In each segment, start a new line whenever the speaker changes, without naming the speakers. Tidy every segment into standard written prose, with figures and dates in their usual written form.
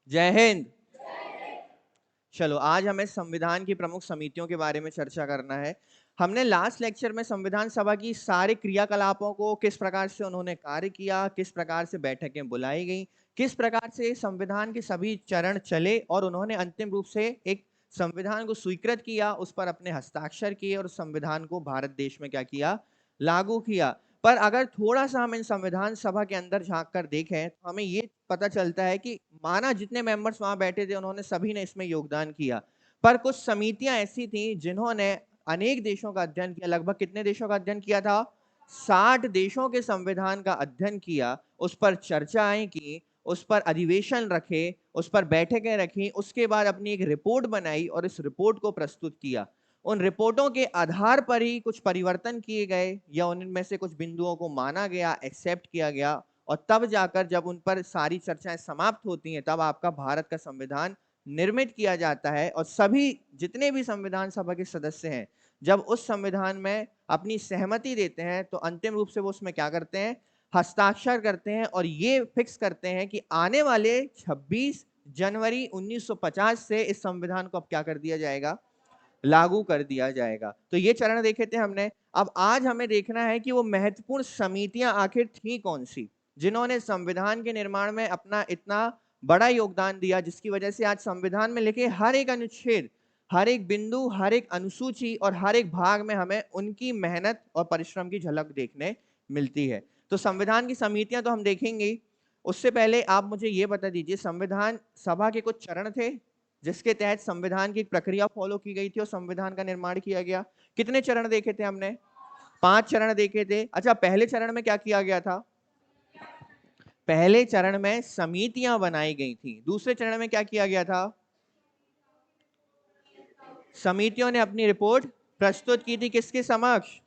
जय हिंद। चलो आज हमें संविधान की प्रमुख समितियों के बारे में चर्चा करना है। हमने लास्ट लेक्चर में संविधान सभा की सारे क्रियाकलापों को, किस प्रकार से उन्होंने कार्य किया, किस प्रकार से बैठकें बुलाई गई, किस प्रकार से संविधान के सभी चरण चले और उन्होंने अंतिम रूप से एक संविधान को स्वीकृत किया, उस पर अपने हस्ताक्षर किए और संविधान को भारत देश में क्या किया, लागू किया। पर अगर थोड़ा सा हम इन संविधान सभा के अंदर झांक कर देखें तो हमें ये पता चलता है कि माना जितने मेंबर्स वहां बैठे थे उन्होंने सभी ने इसमें योगदान किया, पर कुछ समितियां ऐसी थी जिन्होंने अनेक देशों का अध्ययन किया। लगभग कितने देशों का अध्ययन किया था? 60 देशों के संविधान का अध्ययन किया, उस पर चर्चाएं की, उस पर अधिवेशन रखे, उस पर बैठकें रखी, उसके बाद अपनी एक रिपोर्ट बनाई और इस रिपोर्ट को प्रस्तुत किया। उन रिपोर्टों के आधार पर ही कुछ परिवर्तन किए गए या उनमें से कुछ बिंदुओं को माना गया, एक्सेप्ट किया गया, और तब जाकर जब उन पर सारी चर्चाएं समाप्त होती हैं तब आपका भारत का संविधान निर्मित किया जाता है। और सभी जितने भी संविधान सभा के सदस्य हैं जब उस संविधान में अपनी सहमति देते हैं तो अंतिम रूप से वो उसमें क्या करते हैं, हस्ताक्षर करते हैं और ये फिक्स करते हैं कि आने वाले 26 जनवरी 1950 से इस संविधान को अब क्या कर दिया जाएगा, लागू कर दिया जाएगा। तो ये चरण देखे थे हमने। अब आज हमें देखना है कि वो महत्वपूर्ण समितियां आखिर थी कौन सी जिन्होंने संविधान के निर्माण में अपना इतना बड़ा योगदान दिया, जिसकी वजह से आज संविधान में लिखे हर एक अनुच्छेद, हर एक बिंदु, हर एक अनुसूची और हर एक भाग में हमें उनकी मेहनत और परिश्रम की झलक देखने मिलती है। तो संविधान की समितियां तो हम देखेंगे, उससे पहले आप मुझे ये बता दीजिए संविधान सभा के कुछ चरण थे जिसके तहत संविधान की एक प्रक्रिया फॉलो की गई थी और संविधान का निर्माण किया गया। कितने चरण देखे थे हमने? 5 चरण देखे थे। अच्छा, पहले चरण में क्या किया गया था? पहले चरण में समितियां बनाई गई थी। दूसरे चरण में क्या किया गया था? समितियों ने अपनी रिपोर्ट प्रस्तुत की थी किसके समक्ष?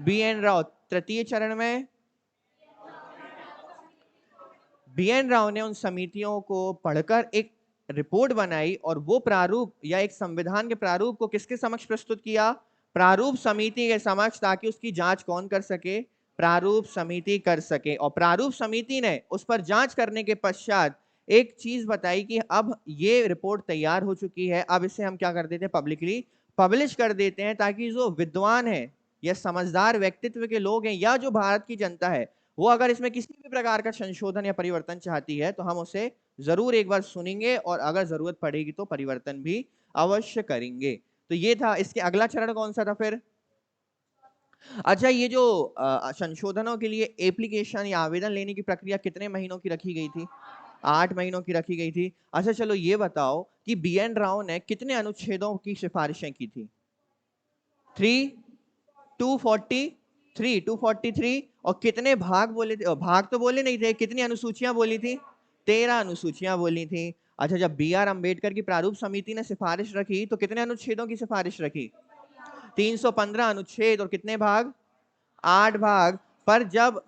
बी.एन. राव। तृतीय चरण में बी.एन. राव ने उन समितियों को पढ़कर एक रिपोर्ट बनाई और वो प्रारूप या एक संविधान के प्रारूप को किसके समक्ष प्रस्तुत किया? प्रारूप समिति के समक्ष, ताकि उसकी जांच कौन कर सके? प्रारूप समिति कर सके। और प्रारूप समिति ने उस पर जांच करने के पश्चात एक चीज बताई कि अब ये रिपोर्ट तैयार हो चुकी है, अब इसे हम क्या कर देते हैं, पब्लिकली पब्लिश कर देते हैं, ताकि जो विद्वान है या समझदार व्यक्तित्व के लोग हैं या जो भारत की जनता है वो अगर इसमें किसी भी प्रकार का संशोधन या परिवर्तन चाहती है तो हम उसे जरूर एक बार सुनेंगे और अगर जरूरत पड़ेगी तो परिवर्तन भी अवश्य करेंगे। तो ये था। इसके अगला चरण कौन सा था फिर? अच्छा, ये जो संशोधनों के लिए एप्लीकेशन या आवेदन लेने की प्रक्रिया कितने महीनों की रखी गई थी? 8 महीनों की रखी गई थी। अच्छा चलो ये बताओ कि बी.एन. राव ने कितने अनुच्छेदों की सिफारिशें की थी? 3, 243, 243। और कितने भाग बोले थे? भाग तो बोले नहीं थे, कितनी अनुसूचियां बोली थी? 13 अनुसूचियां बोली थी। अच्छा, जब बी.आर. अंबेडकर की प्रारूप समिति ने सिफारिश रखी तो कितने अनुच्छेदों की सिफारिश रखी? 315 अनुच्छेद और कितने भाग? 8 भाग। पर जब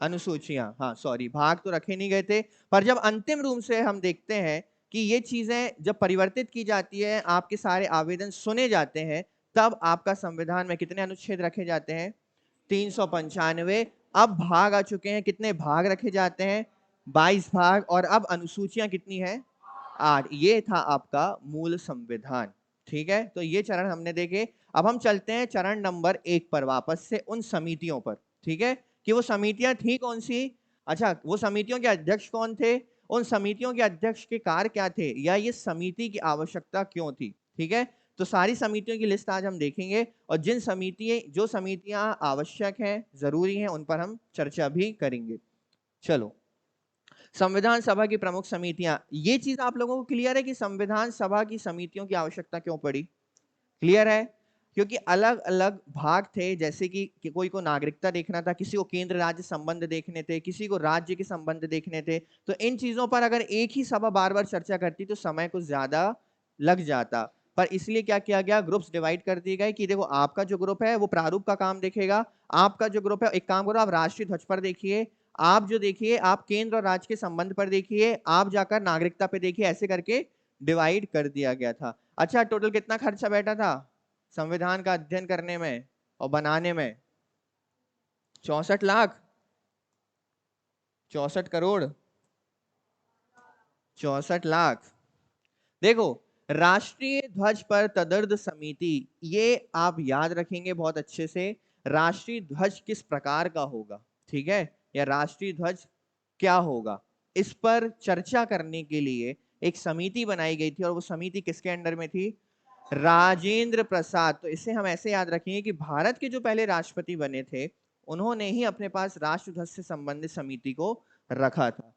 अनुसूचियां, हाँ सॉरी, भाग तो रखे नहीं गए थे। पर जब अंतिम रूप से हम देखते हैं कि ये चीजें जब परिवर्तित की जाती है, आपके सारे आवेदन सुने जाते हैं, तब आपका संविधान में कितने अनुच्छेद रखे जाते हैं? 395। अब भाग आ चुके हैं, कितने भाग रखे जाते हैं? 22 भाग। और अब अनुसूचियां कितनी है? 8। ये था आपका मूल संविधान। ठीक है, तो ये चरण हमने देखे। अब हम चलते हैं चरण नंबर 1 पर वापस से, उन समितियों पर। ठीक है, कि वो समितियां थी कौन सी? अच्छा, वो समितियों के अध्यक्ष कौन थे? उन समितियों के अध्यक्ष के कार्य क्या थे, या ये समिति की आवश्यकता क्यों थी? ठीक है, तो सारी समितियों की लिस्ट आज हम देखेंगे और जो समितियां आवश्यक हैं, जरूरी हैं, उन पर हम चर्चा भी करेंगे। चलो, संविधान सभा की प्रमुख समितियां, ये चीज आप लोगों को क्लियर है कि संविधान सभा की समितियों की आवश्यकता क्यों पड़ी? क्लियर है? क्योंकि अलग अलग भाग थे, जैसे कि कोई को नागरिकता देखना था, किसी को केंद्र राज्य संबंध देखने थे, किसी को राज्य के संबंध देखने थे। तो इन चीजों पर अगर एक ही सभा बार बार चर्चा करती तो समय कुछ ज्यादा लग जाता। पर इसलिए क्या किया गया, ग्रुप्स डिवाइड कर दिए गए कि देखो आपका जो ग्रुप है वो प्रारूप का काम देखेगा, आपका जो ग्रुप है एक काम करो, आप राष्ट्रीय ध्वज पर देखिए, आप जो देखिए आप केंद्र और राज्य के संबंध पर देखिए, आप जाकर नागरिकता पे देखिए, ऐसे करके डिवाइड कर दिया गया था। अच्छा, टोटल कितना खर्चा बैठा था संविधान का अध्ययन करने में और बनाने में? 64 लाख, 64 करोड़। 64 लाख। देखो, राष्ट्रीय ध्वज पर तदर्थ समिति, ये आप याद रखेंगे बहुत अच्छे से। राष्ट्रीय ध्वज किस प्रकार का होगा, ठीक है, या राष्ट्रीय ध्वज क्या होगा, इस पर चर्चा करने के लिए एक समिति बनाई गई थी, और वो समिति किसके अंडर में थी? राजेंद्र प्रसाद। तो इसे हम ऐसे याद रखेंगे कि भारत के जो पहले राष्ट्रपति बने थे, उन्होंने ही अपने पास राष्ट्रध्वज से संबंधित समिति को रखा था।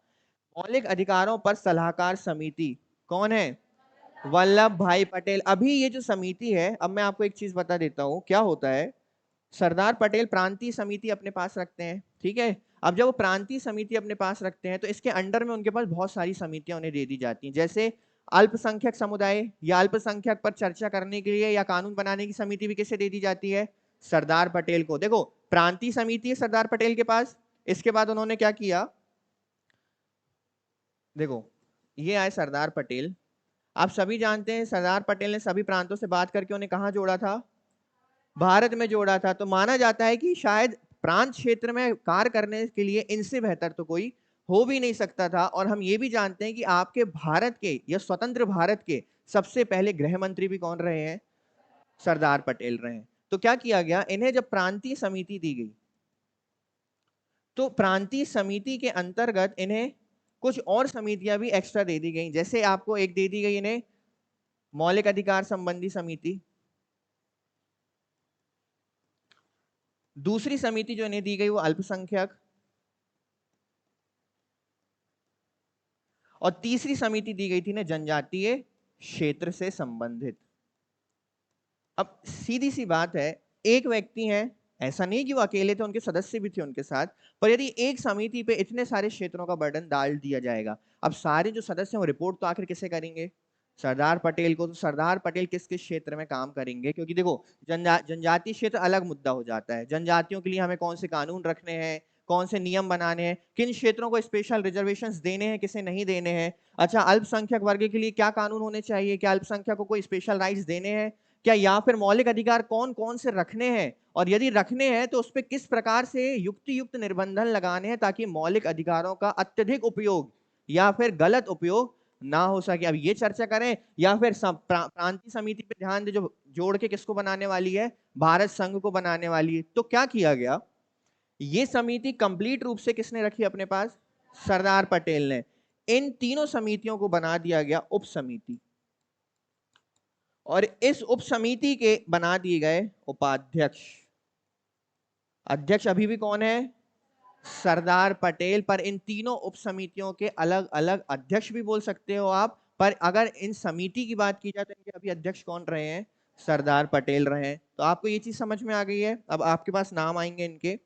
मौलिक अधिकारों पर सलाहकार समिति कौन है? वल्लभ भाई पटेल। अभी ये जो समिति है, अब मैं आपको एक चीज बता देता हूं क्या होता है। सरदार पटेल प्रांतीय समिति अपने पास रखते हैं, ठीक है। अब जब वो प्रांतीय समिति अपने पास रखते हैं, तो इसके अंडर में उनके पास बहुत सारी समितियां उन्हें दे दी जाती हैं, जैसे अल्पसंख्यक समुदाय या अल्पसंख्यक पर चर्चा करने के लिए या कानून बनाने की समिति भी किसे दे दी जाती है? सरदार पटेल को। देखो, प्रांतीय समिति है सरदार पटेल के पास। इसके बाद उन्होंने क्या किया, देखो, ये आए सरदार पटेल। आप सभी जानते हैं सरदार पटेल ने सभी प्रांतों से बात करके उन्हें कहां जोड़ा था? भारत में जोड़ा था। तो माना जाता है कि शायद प्रांत क्षेत्र में कार्य करने के लिए इनसे बेहतर तो कोई हो भी नहीं सकता था। और हम ये भी जानते हैं कि आपके भारत के या स्वतंत्र भारत के सबसे पहले गृह मंत्री भी कौन रहे हैं? सरदार पटेल रहे हैं। तो क्या किया गया, इन्हें जब प्रांतीय समिति दी गई, तो प्रांतीय समिति के अंतर्गत इन्हें कुछ और समितियां भी एक्स्ट्रा दे दी गई। जैसे आपको एक दे दी गई इन्हें मौलिक अधिकार संबंधी समिति। दूसरी समिति जो इन्हें दी गई वो अल्पसंख्यक, और तीसरी समिति दी गई थी ना जनजातीय क्षेत्र से संबंधित। अब सीधी सी बात है, एक व्यक्ति है, ऐसा नहीं कि वो अकेले थे, उनके सदस्य भी थे उनके साथ, पर यदि एक समिति पे इतने सारे क्षेत्रों का बर्डन डाल दिया जाएगा, अब सारे जो सदस्य हैं वो रिपोर्ट तो आखिर किसे करेंगे? सरदार पटेल को। तो सरदार पटेल किस किस क्षेत्र में काम करेंगे? क्योंकि देखो, जनजातीय क्षेत्र अलग मुद्दा हो जाता है। जनजातियों के लिए हमें कौन से कानून रखने हैं, कौन से नियम बनाने हैं, किन क्षेत्रों को स्पेशल रिजर्वेशंस देने हैं, किसे नहीं देने हैं। अच्छा, अल्पसंख्यक वर्ग के लिए क्या कानून होने चाहिए, क्या अल्पसंख्यक को कोई स्पेशल राइट्स देने हैं क्या, या फिर मौलिक अधिकार कौन कौन से रखने हैं, और यदि रखने हैं तो उस पर किस प्रकार से युक्त निबंधन लगाने हैं ताकि मौलिक अधिकारों का अत्यधिक उपयोग या फिर गलत उपयोग ना हो सके। अब ये चर्चा करें, या फिर प्रांतीय समिति पे ध्यान दे, जो जोड़ के किसको बनाने वाली है? भारत संघ को बनाने वाली है। तो क्या किया गया, ये समिति कंप्लीट रूप से किसने रखी अपने पास? सरदार पटेल ने। इन तीनों समितियों को बना दिया गया उप समिति, और इस उप समिति के बना दिए गए उपाध्यक्ष। अध्यक्ष अभी भी कौन है? सरदार पटेल। पर इन तीनों उप समितियों के अलग अलग अध्यक्ष भी बोल सकते हो आप, पर अगर इन समिति की बात की जाए तो इनके अभी अध्यक्ष कौन रहे हैं? सरदार पटेल रहे हैं। तो आपको ये चीज समझ में आ गई है। अब आपके पास नाम आएंगे इनके।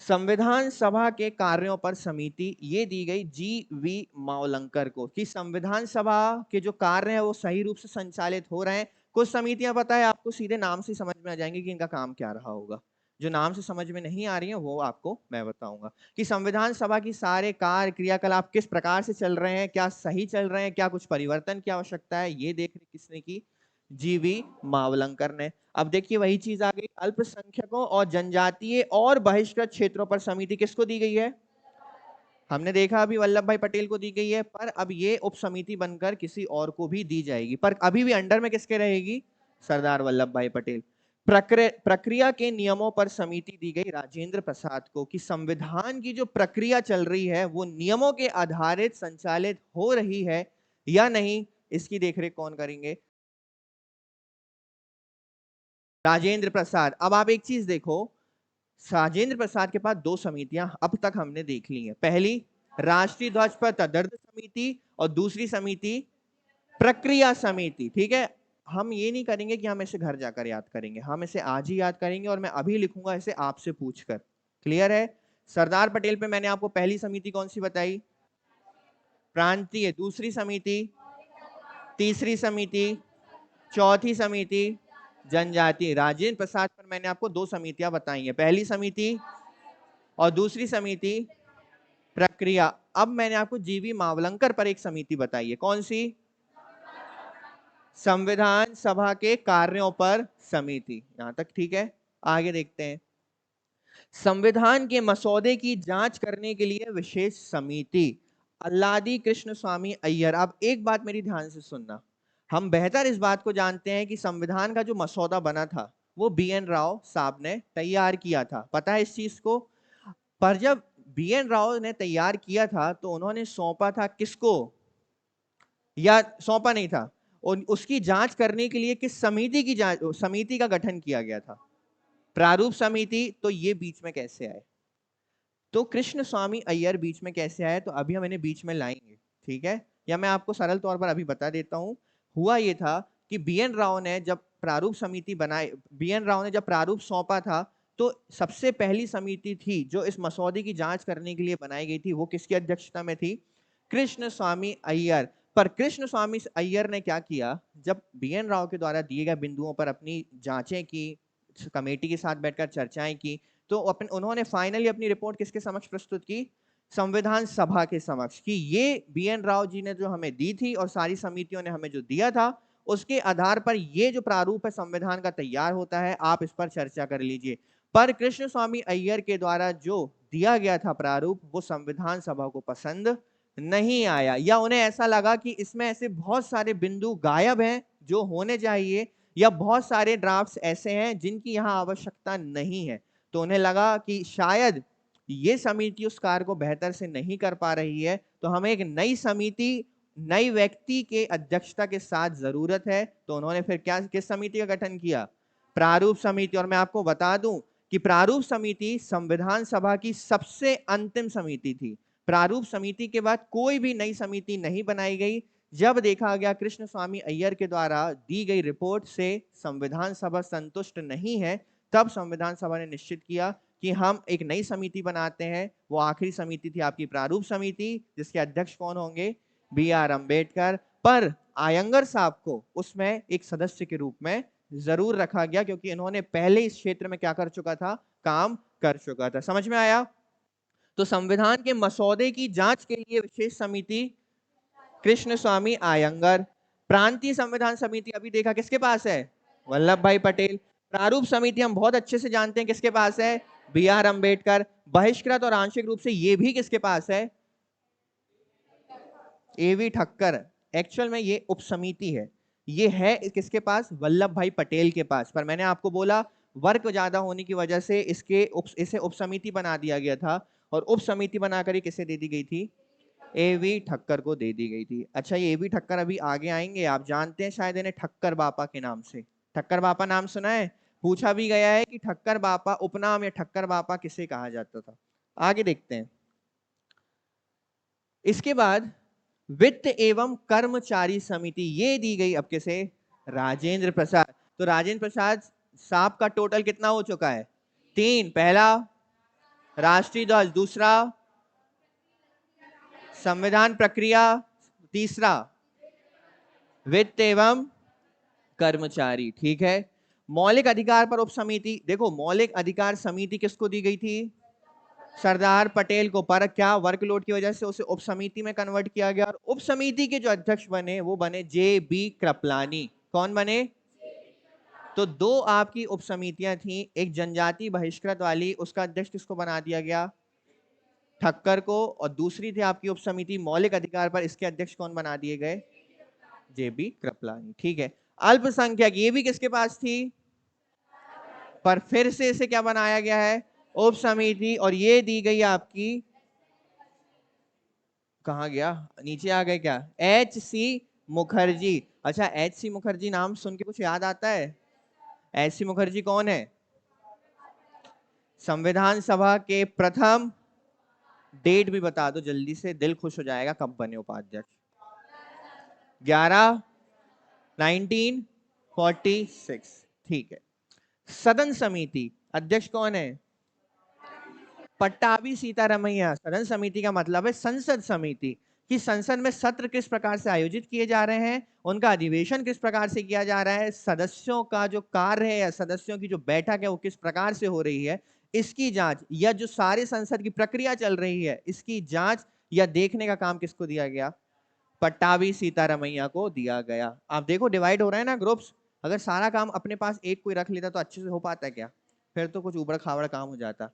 संविधान सभा के कार्यों पर समिति, ये दी गई जी.वी. मावलंकर को, कि संविधान सभा के जो कार्य हैं वो सही रूप से संचालित हो रहे हैं। कुछ समितियां पता है आपको सीधे नाम से समझ में आ जाएंगी कि इनका काम क्या रहा होगा। जो नाम से समझ में नहीं आ रही है वो आपको मैं बताऊंगा कि संविधान सभा की सारे कार्य क्रियाकलाप किस प्रकार से चल रहे हैं, क्या सही चल रहे हैं, क्या कुछ परिवर्तन की आवश्यकता है, ये देखने किसने की? जी.वी. मावलंकर ने। अब देखिए वही चीज आ गई, अल्पसंख्यकों और जनजातीय और बहिष्कृत क्षेत्रों पर समिति किसको दी गई है? हमने देखा अभी वल्लभ भाई पटेल को दी गई है, पर अब ये उप समिति बनकर किसी और को भी दी जाएगी, पर अभी भी अंडर में किसके रहेगी? सरदार वल्लभ भाई पटेल। प्रक्रिया के नियमों पर समिति दी गई राजेंद्र प्रसाद को, कि संविधान की जो प्रक्रिया चल रही है वो नियमों के आधारित संचालित हो रही है या नहीं, इसकी देखरेख कौन करेंगे? राजेंद्र प्रसाद। अब आप एक चीज देखो, राजेंद्र प्रसाद के पास दो समितियां अब तक हमने देख ली हैं। पहली राष्ट्रीय ध्वज पर तदर्थ समिति, और दूसरी समिति प्रक्रिया समिति, ठीक है। हम ये नहीं करेंगे कि हम इसे घर जाकर याद करेंगे, हम इसे आज ही याद करेंगे, और मैं अभी लिखूंगा इसे आपसे पूछकर। क्लियर है? सरदार पटेल पे मैंने आपको पहली समिति कौन सी बताई? प्रांतीय। दूसरी समिति, तीसरी समिति, चौथी समिति जनजातीय। राजेंद्र प्रसाद पर मैंने आपको दो समितियां बताई हैं, पहली समिति और दूसरी समिति प्रक्रिया। अब मैंने आपको जी.वी. मावलंकर पर एक समिति बताई है, कौन सी? संविधान सभा के कार्यों पर समिति। यहां तक ठीक है। आगे देखते हैं, संविधान के मसौदे की जांच करने के लिए विशेष समिति। अल्लादी कृष्ण स्वामी अय्यर। अब एक बात मेरी ध्यान से सुनना, हम बेहतर इस बात को जानते हैं कि संविधान का जो मसौदा बना था वो BN राव साहब ने तैयार किया था, पता है इस चीज को। पर जब BN राव ने तैयार किया था तो उन्होंने सौंपा था किसको, या सौंपा नहीं था, और उसकी जांच करने के लिए किस समिति की समिति का गठन किया गया था, प्रारूप समिति। तो ये बीच में कैसे आए, तो कृष्ण स्वामी अय्यर बीच में कैसे आए, तो अभी हम इन्हें बीच में लाएंगे, ठीक है। या मैं आपको सरल तौर पर अभी बता देता हूं। हुआ ये था कि BN राव ने जब प्रारूप समिति बनाई, BN राव ने जब प्रारूप सौंपा था, तो सबसे पहली समिति थी जो इस मसौदे की जांच करने के लिए बनाई गई थी, वो किसकी अध्यक्षता में थी, कृष्ण स्वामी अय्यर। पर कृष्ण स्वामी अय्यर ने क्या किया, जब BN राव के द्वारा दिए गए बिंदुओं पर अपनी जांचें की, कमेटी के साथ बैठकर चर्चाएं की, तो उन्होंने फाइनली अपनी रिपोर्ट किसके समक्ष प्रस्तुत की, संविधान सभा के समक्ष, कि ये BN राव जी ने जो हमें दी थी और सारी समितियों ने हमें जो दिया था, उसके आधार पर ये जो प्रारूप है संविधान का तैयार होता है, आप इस पर चर्चा कर लीजिए। पर कृष्ण स्वामी अय्यर के द्वारा जो दिया गया था प्रारूप, वो संविधान सभा को पसंद नहीं आया, या उन्हें ऐसा लगा कि इसमें ऐसे बहुत सारे बिंदु गायब हैं जो होने चाहिए, या बहुत सारे ड्राफ्ट्स ऐसे हैं जिनकी यहाँ आवश्यकता नहीं है। तो उन्हें लगा कि शायद ये समिति उस कार्य को बेहतर से नहीं कर पा रही है, तो हमें एक नई समिति, नई व्यक्ति के अध्यक्षता के साथ जरूरत है। तो उन्होंने फिर क्या, किस समिति का गठन किया, प्रारूप समिति। और मैं आपको बता दूं कि प्रारूप समिति संविधान सभा की सबसे अंतिम समिति थी। प्रारूप समिति के बाद कोई भी नई समिति नहीं बनाई गई। जब देखा गया कृष्ण स्वामी अय्यर के द्वारा दी गई रिपोर्ट से संविधान सभा संतुष्ट नहीं है, तब संविधान सभा ने निश्चित किया कि हम एक नई समिति बनाते हैं। वो आखिरी समिति थी आपकी प्रारूप समिति, जिसके अध्यक्ष कौन होंगे, BR अम्बेडकर। पर आयंगर साहब को उसमें एक सदस्य के रूप में जरूर रखा गया, क्योंकि इन्होंने पहले इस क्षेत्र में क्या कर चुका था, काम कर चुका था। समझ में आया। तो संविधान के मसौदे की जांच के लिए विशेष समिति कृष्ण स्वामी आयंगर। प्रांतीय संविधान समिति अभी देखा किसके पास है, वल्लभ भाई पटेल। प्रारूप समिति हम बहुत अच्छे से जानते हैं किसके पास है, BR अम्बेडकर। बहिष्कृत और आंशिक रूप से ये भी किसके पास है, AV ठक्कर। एक्चुअल में ये उपसमिति है, ये है किसके पास, वल्लभ भाई पटेल के पास। पर मैंने आपको बोला वर्क ज्यादा होने की वजह से इसे उपसमिति बना दिया गया था, और उपसमिति बनाकर ये किसे दे दी गई थी, AV ठक्कर को दे दी गई थी। अच्छा, ये AV ठक्कर अभी आगे आएंगे, आप जानते हैं शायद इन्हें ठक्कर बापा के नाम से। ठक्कर बापा नाम सुना है, पूछा भी गया है कि ठक्कर बापा उपनाम या ठक्कर बापा किसे कहा जाता था। आगे देखते हैं। इसके बाद वित्त एवं कर्मचारी समिति, ये दी गई अब किसे, राजेंद्र प्रसाद। तो राजेंद्र प्रसाद साहब का टोटल कितना हो चुका है, 3। पहला राष्ट्रीय ध्वज, दूसरा संविधान प्रक्रिया, तीसरा वित्त एवं कर्मचारी, ठीक है। मौलिक अधिकार पर उपसमिति, देखो मौलिक अधिकार समिति किसको दी गई थी, सरदार पटेल को। पर क्या वर्कलोड की वजह से उसे उपसमिति में कन्वर्ट किया गया, और उपसमिति के जो अध्यक्ष बने वो बने JB कृपलानी। कौन बने, तो दो आपकी उपसमितियां थी, एक जनजाति बहिष्कृत वाली, उसका अध्यक्ष किसको बना दिया गया, ठक्कर को, और दूसरी थी आपकी उपसमिति मौलिक अधिकार पर, इसके अध्यक्ष कौन बना दिए गए, JB कृपलानी, ठीक है। अल्पसंख्यक, ये भी किसके पास थी, पर फिर से इसे क्या बनाया गया है, उप समिति, और ये दी गई आपकी, कहा गया, नीचे आ गए क्या, HC मुखर्जी। अच्छा, HC मुखर्जी नाम सुन के कुछ याद आता है, HC मुखर्जी कौन है, संविधान सभा के प्रथम, डेट भी बता दो जल्दी से, दिल खुश हो जाएगा, कब बने उपाध्यक्ष, 11 1946, ठीक है। सदन समिति अध्यक्ष कौन है, पट्टाभी सीतारमैया। सदन समिति का मतलब है संसद समिति, कि संसद में सत्र किस प्रकार से आयोजित किए जा रहे हैं, उनका अधिवेशन किस प्रकार से किया जा रहा है, सदस्यों का जो कार्य है या सदस्यों की जो बैठक है वो किस प्रकार से हो रही है, इसकी जांच, या जो सारे संसद की प्रक्रिया चल रही है इसकी जांच या देखने का काम किसको दिया गया, पट्टाभी सीतारमैया को दिया गया। आप देखो डिवाइड हो रहा है ना ग्रुप्स, अगर सारा काम अपने पास एक कोई रख लेता तो अच्छे से हो पाता क्या, फिर तो कुछ उबड़ खाबड़ काम हो जाता।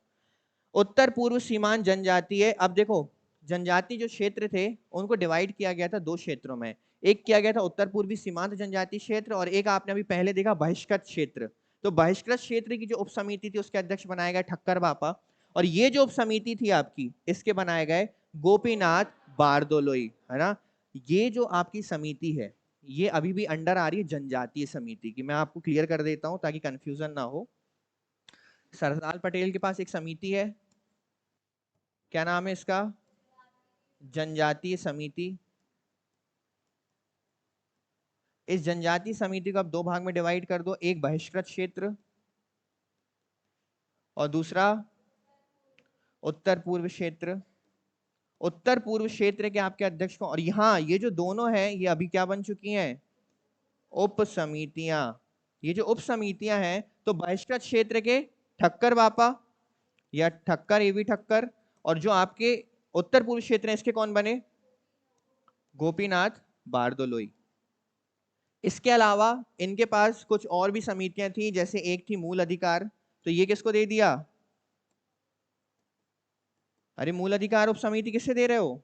उत्तर पूर्व सीमांत जनजातीय, अब देखो जनजाति जो क्षेत्र थे उनको डिवाइड किया गया था दो क्षेत्रों में। एक किया गया था उत्तर पूर्वी सीमांत जनजाति क्षेत्र और एक आपने अभी पहले देखा बहिष्कृत क्षेत्र। तो बहिष्कृत क्षेत्र की जो उप समिति थी उसके अध्यक्ष बनाए गए ठक्कर बापा, और ये जो उप समिति थी आपकी इसके बनाए गए गोपीनाथ बारदोलोई, है ना। ये जो आपकी समिति है ये अभी भी अंडर आ रही है जनजातीय समिति की। मैं आपको क्लियर कर देता हूं ताकि कंफ्यूजन ना हो। सरदार पटेल के पास एक समिति है, क्या नाम है इसका? जनजातीय समिति। इस जनजातीय समिति को आप दो भाग में डिवाइड कर दो, एक बहिष्कृत क्षेत्र और दूसरा उत्तर पूर्व क्षेत्र। उत्तर पूर्व क्षेत्र के आपके अध्यक्ष को, और यहाँ ये जो दोनों हैं ये अभी क्या बन चुकी हैं? उप समितियां। ये जो उप समितियां हैं तो बहिष्कृत क्षेत्र के ठक्कर बापा या ठक्कर एवी ठक्कर, और जो आपके उत्तर पूर्व क्षेत्र है इसके कौन बने? गोपीनाथ बारदोलोई। इसके अलावा इनके पास कुछ और भी समितियां थी, जैसे एक थी मूल अधिकार, तो ये किसको दे दिया? अरे मूल अधिकार उप समिति किससे दे रहे हो?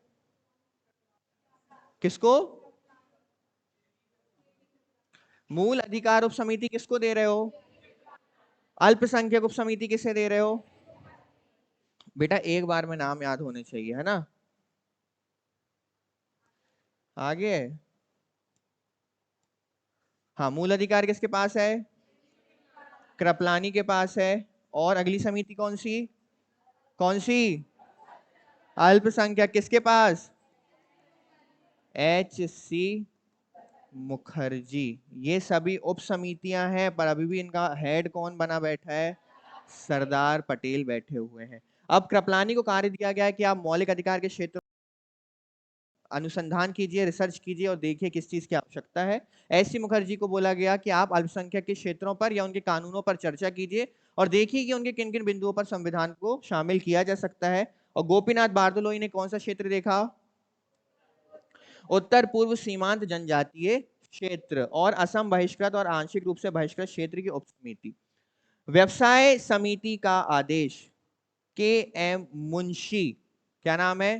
किसको? मूल अधिकार उप समिति किसको दे रहे हो? अल्पसंख्यक उप समिति किसे दे रहे हो? बेटा एक बार में नाम याद होने चाहिए, है ना। आगे, हाँ मूल अधिकार किसके पास है? कृपलानी के पास है। और अगली समिति कौन सी? कौन सी? अल्पसंख्यक किसके पास? H.C. मुखर्जी। ये सभी उप समितियां हैं पर अभी भी इनका हेड कौन बना बैठा है? सरदार पटेल बैठे हुए हैं। अब कृपलानी को कार्य दिया गया है कि आप मौलिक अधिकार के क्षेत्र अनुसंधान कीजिए, रिसर्च कीजिए और देखिए किस चीज की आवश्यकता है। एस.सी. मुखर्जी को बोला गया कि आप अल्पसंख्यक के क्षेत्रों पर या उनके कानूनों पर चर्चा कीजिए और देखिए कि उनके किन किन बिंदुओं पर संविधान को शामिल किया जा सकता है। और गोपीनाथ बारदोलोई ने कौन सा क्षेत्र देखा? उत्तर पूर्व सीमांत जनजातीय क्षेत्र और असम बहिष्कृत और आंशिक रूप से बहिष्कृत क्षेत्र की उप समिति। व्यवसाय समिति का आदेश के.एम. मुंशी, क्या नाम है?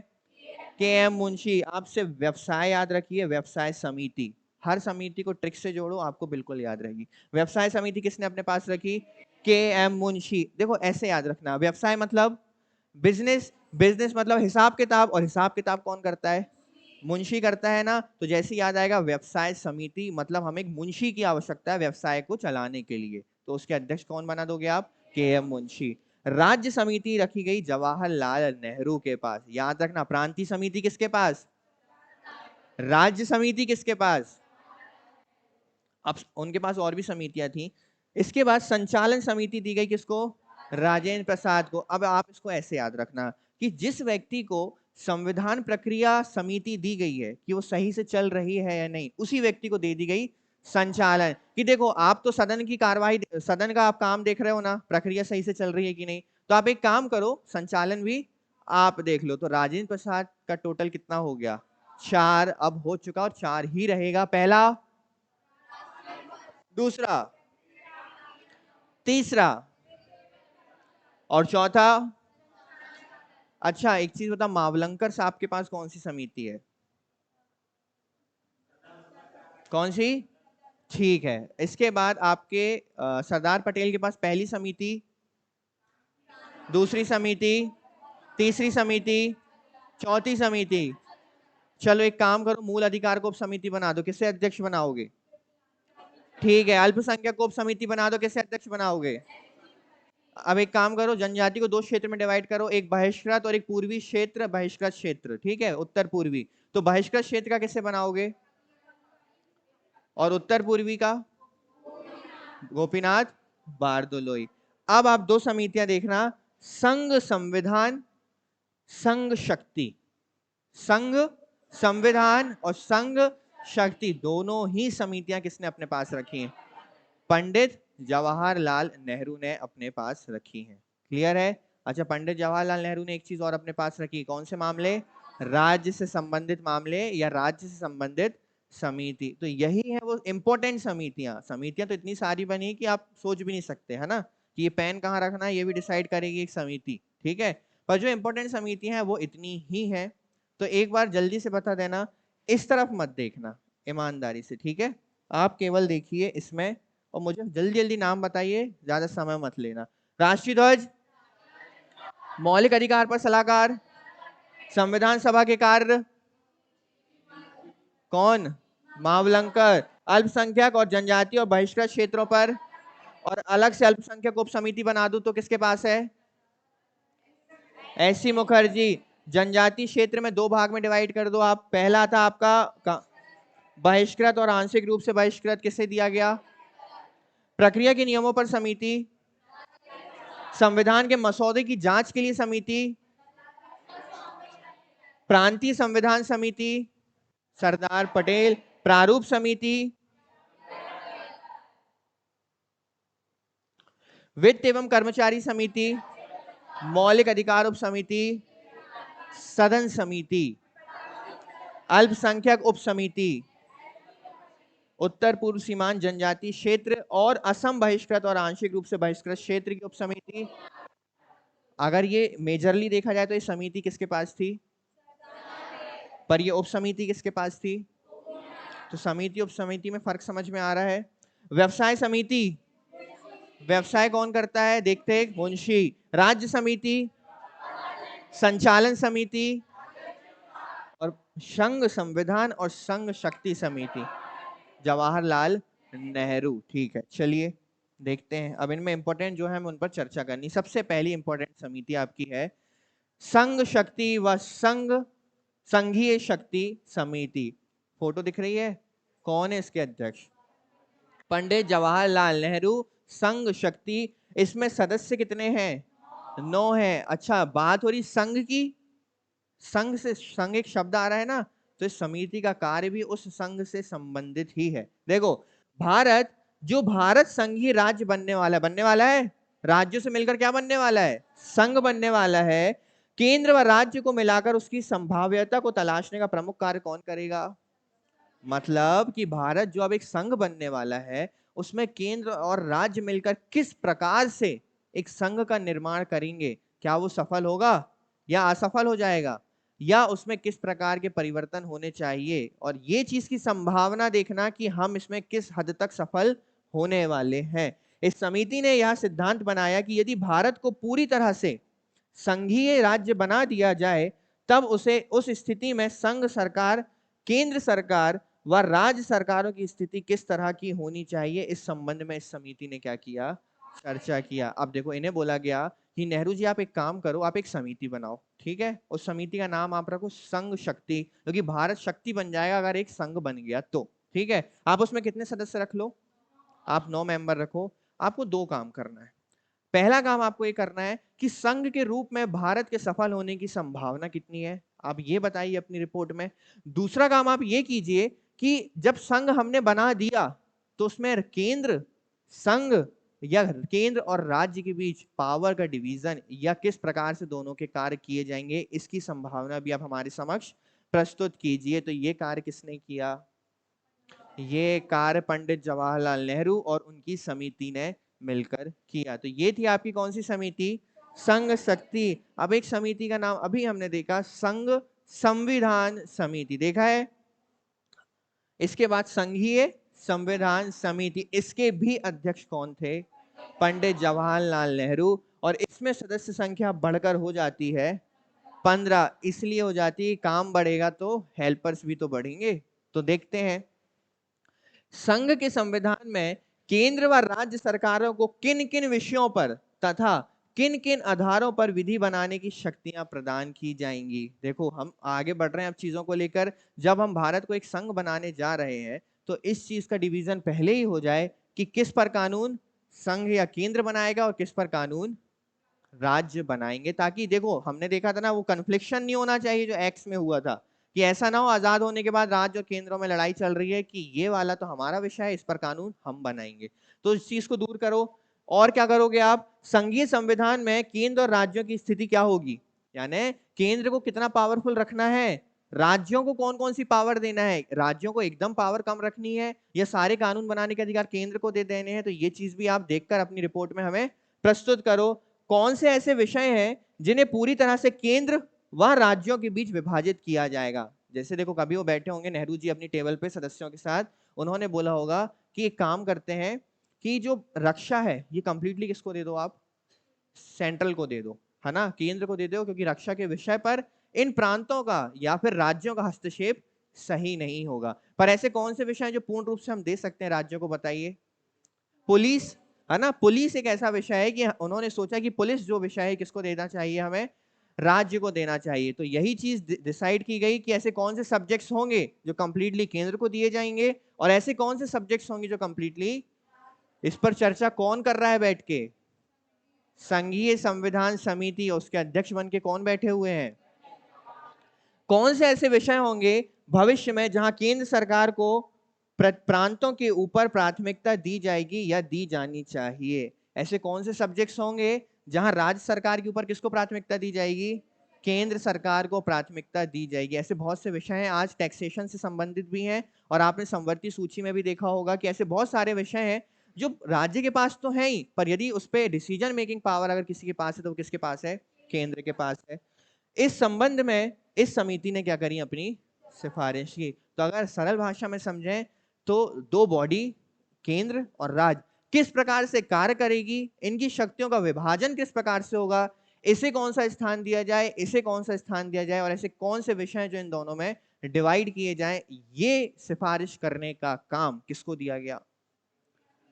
के.एम. मुंशी। आपसे व्यवसाय याद रखिए, व्यवसाय समिति, हर समिति को ट्रिक से जोड़ो आपको बिल्कुल याद रहेगी। व्यवसाय समिति किसने अपने पास रखी? के.एम. मुंशी। देखो ऐसे याद रखना, व्यवसाय मतलब बिजनेस, बिजनेस मतलब हिसाब किताब, और हिसाब किताब कौन करता है? मुंशी करता है ना। तो जैसे याद आएगा व्यवसाय समिति मतलब हमें एक मुंशी की आवश्यकता है व्यवसाय को चलाने के लिए, तो उसके अध्यक्ष कौन बना दोगे आप? के.एम. मुंशी। राज्य समिति रखी गई जवाहरलाल नेहरू के पास। याद रखना, प्रांतीय समिति किसके पास? राज्य समिति किसके पास? अब उनके पास और भी समितियां थी। इसके बाद संचालन समिति दी गई किसको? राजेंद्र प्रसाद को। अब आप इसको ऐसे याद रखना कि जिस व्यक्ति को संविधान प्रक्रिया समिति दी गई है कि वो सही से चल रही है या नहीं, उसी व्यक्ति को दे दी गई संचालन। कि देखो आप तो सदन की कार्यवाही, सदन का आप काम देख रहे हो ना, प्रक्रिया सही से चल रही है कि नहीं, तो आप एक काम करो संचालन भी आप देख लो। तो राजेंद्र प्रसाद का टोटल कितना हो गया? 4 अब हो चुका और 4 ही रहेगा। पहला, दूसरा, तीसरा और चौथा। अच्छा एक चीज बता, मावलंकर साहब के पास कौन सी समिति है? कौन सी? ठीक है। इसके बाद आपके सरदार पटेल के पास पहली समिति, दूसरी समिति, तीसरी समिति, चौथी समिति। चलो एक काम करो, मूल अधिकार को उप समिति बना दो, किससे अध्यक्ष बनाओगे? ठीक है। अल्पसंख्यक को उप समिति बना दो, किससे अध्यक्ष बनाओगे? अब एक काम करो, जनजाति को दो क्षेत्र में डिवाइड करो, एक बहिष्कृत और एक पूर्वी क्षेत्र, बहिष्कृत क्षेत्र, ठीक है, उत्तर पूर्वी। तो बहिष्कृत क्षेत्र का किससे बनाओगे? और उत्तर पूर्वी का? गोपीनाथ बारदोलोई। अब आप दो समितियां देखना, संघ संविधान, संघ शक्ति। संघ संविधान और संघ शक्ति दोनों ही समितियां किसने अपने पास रखी हैं? पंडित जवाहरलाल नेहरू ने अपने पास रखी हैं। क्लियर है? अच्छा, पंडित जवाहरलाल नेहरू ने एक चीज और अपने पास रखी, कौन से मामले? राज्य से संबंधित मामले या राज्य से संबंधित समिति। तो यही है वो इंपॉर्टेंट समितियां। समितियां तो इतनी सारी बनी कि आप सोच भी नहीं सकते, है ना, कि ये पेन कहाँ रखना है ये भी डिसाइड करेगी एक समिति, ठीक है। पर जो इंपॉर्टेंट समितियां हैं वो इतनी ही है। तो एक बार जल्दी से बता देना, इस तरफ मत देखना, ईमानदारी से, ठीक है? आप केवल देखिए इसमें और मुझे जल्दी जल्दी नाम बताइए, ज्यादा समय मत लेना। राष्ट्रीय ध्वज, मौलिक अधिकार पर सलाहकार, संविधान सभा के कार्य कौन? मावलंकर। अल्पसंख्यक और जनजातीय और बहिष्कृत क्षेत्रों पर और अलग से अल्पसंख्यक उप समिति बना दूं तो किसके पास है? एससी मुखर्जी। जनजाति क्षेत्र में दो भाग में डिवाइड कर दो आप। पहला था आपका बहिष्कृत और आंशिक रूप से बहिष्कृत, किसे दिया गया? प्रक्रिया के नियमों पर समिति, संविधान के मसौदे की जांच के लिए समिति, प्रांतीय संविधान समिति सरदार पटेल, प्रारूप समिति, वित्त एवं कर्मचारी समिति, मौलिक अधिकार उप समिति, सदन समिति, अल्पसंख्यक उप समिति, उत्तर पूर्व सीमांत जनजाति क्षेत्र और असम बहिष्कृत और आंशिक रूप से बहिष्कृत क्षेत्र की उप समिति। अगर ये मेजरली देखा जाए तो ये समिति किसके पास थी? पर ये उप समिति किसके पास थी? तो समिति उप समिति में फर्क समझ में आ रहा है? व्यवसाय समिति, व्यवसाय कौन करता है? देखते हैं, मुंशी। राज्य समिति, संचालन समिति और संघ संविधान और संघ शक्ति समिति जवाहरलाल नेहरू। ठीक है, चलिए देखते हैं। अब इनमें इंपॉर्टेंट जो है हमें उन पर चर्चा करनी। सबसे पहली इंपॉर्टेंट समिति आपकी है संघ शक्ति व संघीय शक्ति समिति। फोटो दिख रही है? कौन है इसके अध्यक्ष? पंडित जवाहरलाल नेहरू। संघ शक्ति, इसमें सदस्य कितने हैं? 9 हैं। अच्छा, बात हो रही संघ की। संघ से, संघ एक शब्द आ रहा है ना, तो इस समिति का कार्य भी उस संघ से संबंधित ही है। देखो, भारत, जो भारत संघीय राज्य बनने वाला है, राज्यों से मिलकर क्या बनने वाला है? संघ बनने वाला है। केंद्र व राज्य को मिलाकर उसकी संभाव्यता को तलाशने का प्रमुख कार्य कौन करेगा? मतलब कि भारत जो अब एक संघ बनने वाला है, उसमें केंद्र और राज्य मिलकर किस प्रकार से एक संघ का निर्माण करेंगे, क्या वो सफल होगा या असफल हो जाएगा, या उसमें किस प्रकार के परिवर्तन होने चाहिए, और ये चीज की संभावना देखना कि हम इसमें किस हद तक सफल होने वाले हैं। इस समिति ने यह सिद्धांत बनाया कि यदि भारत को पूरी तरह से संघीय राज्य बना दिया जाए, तब उसे उस स्थिति में संघ सरकार, केंद्र सरकार व राज्य सरकारों की स्थिति किस तरह की होनी चाहिए, इस संबंध में इस समिति ने क्या किया? चर्चा किया। अब देखो, इन्हें बोला गया कि नेहरू जी आप एक काम करो, आप एक समिति बनाओ, ठीक है? उस समिति का नाम आप रखो संघ शक्ति, क्योंकि भारत शक्ति बन जाएगा अगर एक संघ बन गया तो। ठीक है, आप उसमें कितने सदस्य रख लो? आप 9 मेंबर रखो। आपको 2 काम करना है। पहला काम आपको ये करना है कि संघ के रूप में भारत के सफल होने की संभावना कितनी है, आप ये बताइए अपनी रिपोर्ट में। दूसरा काम आप ये कीजिए कि जब संघ हमने बना दिया तो उसमें केंद्र, संघ या केंद्र और राज्य के बीच पावर का डिवीजन या किस प्रकार से दोनों के कार्य किए जाएंगे, इसकी संभावना भी आप हमारे समक्ष प्रस्तुत कीजिए। तो ये कार्य किसने किया? ये कार्य पंडित जवाहरलाल नेहरू और उनकी समिति ने मिलकर किया। तो ये थी आपकी कौन सी समिति? संघ शक्ति। अब एक समिति का नाम अभी हमने देखा, संघ संविधान समिति, देखा है? इसके बाद संघीय संविधान समिति, इसके भी अध्यक्ष कौन थे? पंडित जवाहरलाल नेहरू। और इसमें सदस्य संख्या बढ़कर हो जाती है 15, इसलिए हो जाती है काम बढ़ेगा तो हेल्पर्स भी तो बढ़ेंगे। तो देखते हैं संघ के संविधान में केंद्र व राज्य सरकारों को किन किन विषयों पर तथा किन किन आधारों पर विधि बनाने की शक्तियां प्रदान की जाएंगी। देखो, हम आगे बढ़ रहे हैं अब चीजों को लेकर। जब हम भारत को एक संघ बनाने जा रहे हैं तो इस चीज का डिवीजन पहले ही हो जाए कि किस पर कानून संघ या केंद्र बनाएगा और किस पर कानून राज्य बनाएंगे, ताकि देखो हमने देखा था ना, वो कन्फ्लिक्शन नहीं होना चाहिए जो एक्स में हुआ था, कि ऐसा ना हो आजाद होने के बाद राज्य और केंद्रों में लड़ाई चल रही है कि ये वाला तो हमारा विषय है, इस पर कानून हम बनाएंगे। तो इस चीज को दूर करो। और क्या करोगे आप? संघीय संविधान में केंद्र और राज्यों की स्थिति क्या होगी, यानी केंद्र को कितना पावरफुल रखना है, राज्यों को कौन कौन सी पावर देना है, राज्यों को एकदम पावर कम रखनी है या सारे कानून बनाने के अधिकार केंद्र को दे देने हैं। तो ये चीज भी आप देखकर अपनी रिपोर्ट में हमें प्रस्तुत करो। कौन से ऐसे विषय हैं जिन्हें पूरी तरह से केंद्र वह राज्यों के बीच विभाजित किया जाएगा। जैसे देखो, कभी वो बैठे होंगे नेहरू जी अपनी टेबल पे सदस्यों के साथ, उन्होंने बोला होगा कि एक काम करते हैं कि जो रक्षा है ये कंप्लीटली किसको दे दो, आप सेंट्रल को दे दो, है ना, केंद्र को दे दो, क्योंकि रक्षा के विषय पर इन प्रांतों का या फिर राज्यों का हस्तक्षेप सही नहीं होगा। पर ऐसे कौन से विषय हैं जो पूर्ण रूप से हम दे सकते हैं राज्यों को, बताइए। पुलिस, है ना, पुलिस एक ऐसा विषय है कि उन्होंने सोचा कि पुलिस जो विषय है किसको देना चाहिए, हमें राज्य को देना चाहिए। तो यही चीज डिसाइड की गई कि ऐसे कौन से सब्जेक्ट्स होंगे जो कंप्लीटली केंद्र को दिए जाएंगे, और ऐसे कौन से सब्जेक्ट्स होंगे जो कंप्लीटली, इस पर चर्चा कौन कर रहा है बैठ के, संघीय संविधान समिति, और उसके अध्यक्ष बन के कौन बैठे हुए हैं। कौन से ऐसे विषय होंगे भविष्य में जहां केंद्र सरकार को प्रांतों के ऊपर प्राथमिकता दी जाएगी या दी जानी चाहिए। ऐसे कौन से सब्जेक्ट्स होंगे जहां राज्य सरकार के ऊपर किसको प्राथमिकता दी जाएगी, केंद्र सरकार को प्राथमिकता दी जाएगी। ऐसे बहुत से विषय हैं, आज टैक्सेशन से संबंधित भी हैं, और आपने संवर्ती सूची में भी देखा होगा कि ऐसे बहुत सारे विषय हैं जो राज्य के पास तो है ही, पर यदि उस पर डिसीजन मेकिंग पावर अगर किसी के पास है तो वो किसके पास है, केंद्र के पास है। इस संबंध में इस समिति ने क्या करी, अपनी सिफारिश की। तो अगर सरल भाषा में समझें तो दो बॉडी, केंद्र और राज्य, किस प्रकार से कार्य करेगी, इनकी शक्तियों का विभाजन किस प्रकार से होगा, इसे कौन सा स्थान दिया जाए, इसे कौन सा स्थान दिया जाए, और ऐसे कौन से विषय हैं जो इन दोनों में डिवाइड किए जाएं, ये सिफारिश करने का काम किसको दिया गया,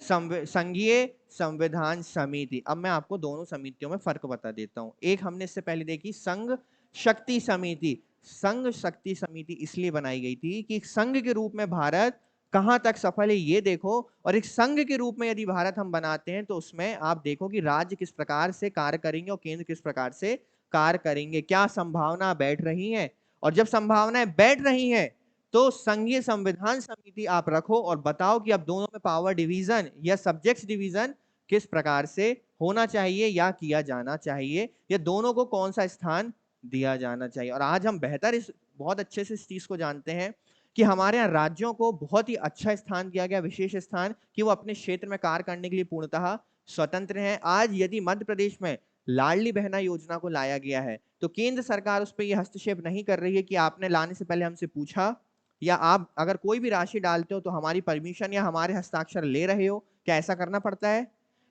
संघीय संविधान समिति। अब मैं आपको दोनों समितियों में फर्क बता देता हूं। एक हमने इससे पहले देखी संघ शक्ति समिति। संघ शक्ति समिति इसलिए बनाई गई थी कि संघ के रूप में भारत कहां तक सफल है ये देखो, और एक संघ के रूप में यदि भारत हम बनाते हैं तो उसमें आप देखो कि राज्य किस प्रकार से कार्य करेंगे और केंद्र किस प्रकार से कार्य करेंगे, क्या संभावना बैठ रही है। और जब संभावनाएं बैठ रही हैं तो संघीय संविधान समिति आप रखो और बताओ कि अब दोनों में पावर डिवीजन या सब्जेक्ट्स डिवीजन किस प्रकार से होना चाहिए या किया जाना चाहिए, या दोनों को कौन सा स्थान दिया जाना चाहिए। और आज हम बहुत अच्छे से इस चीज को जानते हैं कि हमारे यहाँ राज्यों को बहुत ही अच्छा स्थान दिया गया, विशेष स्थान, कि वो अपने क्षेत्र में कार्य करने के लिए पूर्णतः स्वतंत्र हैं। आज यदि मध्य प्रदेश में लाडली बहना योजना को लाया गया है तो केंद्र सरकार उस पर यह हस्तक्षेप नहीं कर रही है कि आपने लाने से पहले हमसे पूछा, या आप अगर कोई भी राशि डालते हो तो हमारी परमिशन या हमारे हस्ताक्षर ले रहे हो, क्या ऐसा करना पड़ता है।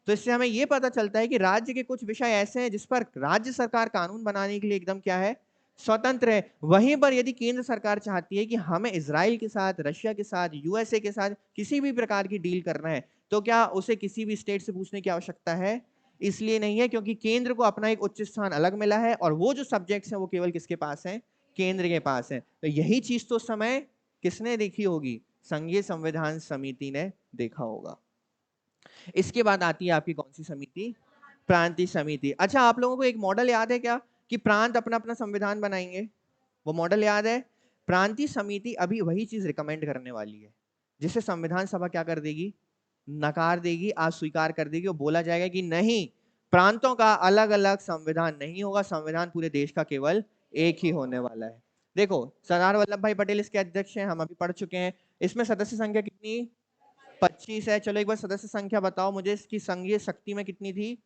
तो इससे हमें यह पता चलता है कि राज्य के कुछ विषय ऐसे हैं जिस पर राज्य सरकार कानून बनाने के लिए एकदम क्या है, स्वतंत्र है। वहीं पर यदि केंद्र सरकार चाहती है कि हमें इजराइल के साथ, रशिया के साथ, यूएसए के साथ किसी भी प्रकार की डील करना है, तो क्या उसे किसी भी स्टेट से पूछने की आवश्यकता है, इसलिए नहीं है, क्योंकि केंद्र को अपना एक उच्च स्थान अलग मिला है और वो जो सब्जेक्ट्स हैं वो केवल किसके पास है, केंद्र के पास है। तो यही चीज तो समय किसने देखी होगी, संघीय संविधान समिति ने देखा होगा। इसके बाद आती है आपकी कौन सी समिति, प्रांतीय समिति। अच्छा, आप लोगों को एक मॉडल याद है क्या कि प्रांत अपना अपना संविधान बनाएंगे, वो मॉडल याद है। प्रांतीय समिति अभी वही चीज रिकमेंड करने वाली है जिसे संविधान सभा क्या कर देगी, नकार देगी, अस्वीकार कर देगी। वो बोला जाएगा कि नहीं, प्रांतों का अलग अलग संविधान नहीं होगा, संविधान पूरे देश का केवल एक ही होने वाला है। देखो, सरदार वल्लभ भाई पटेल इसके अध्यक्ष हैं, हम अभी पढ़ चुके हैं। इसमें सदस्य संख्या कितनी, 25 है। चलो एक बार सदस्य संख्या बताओ मुझे, इसकी संघीय शक्ति में कितनी थी,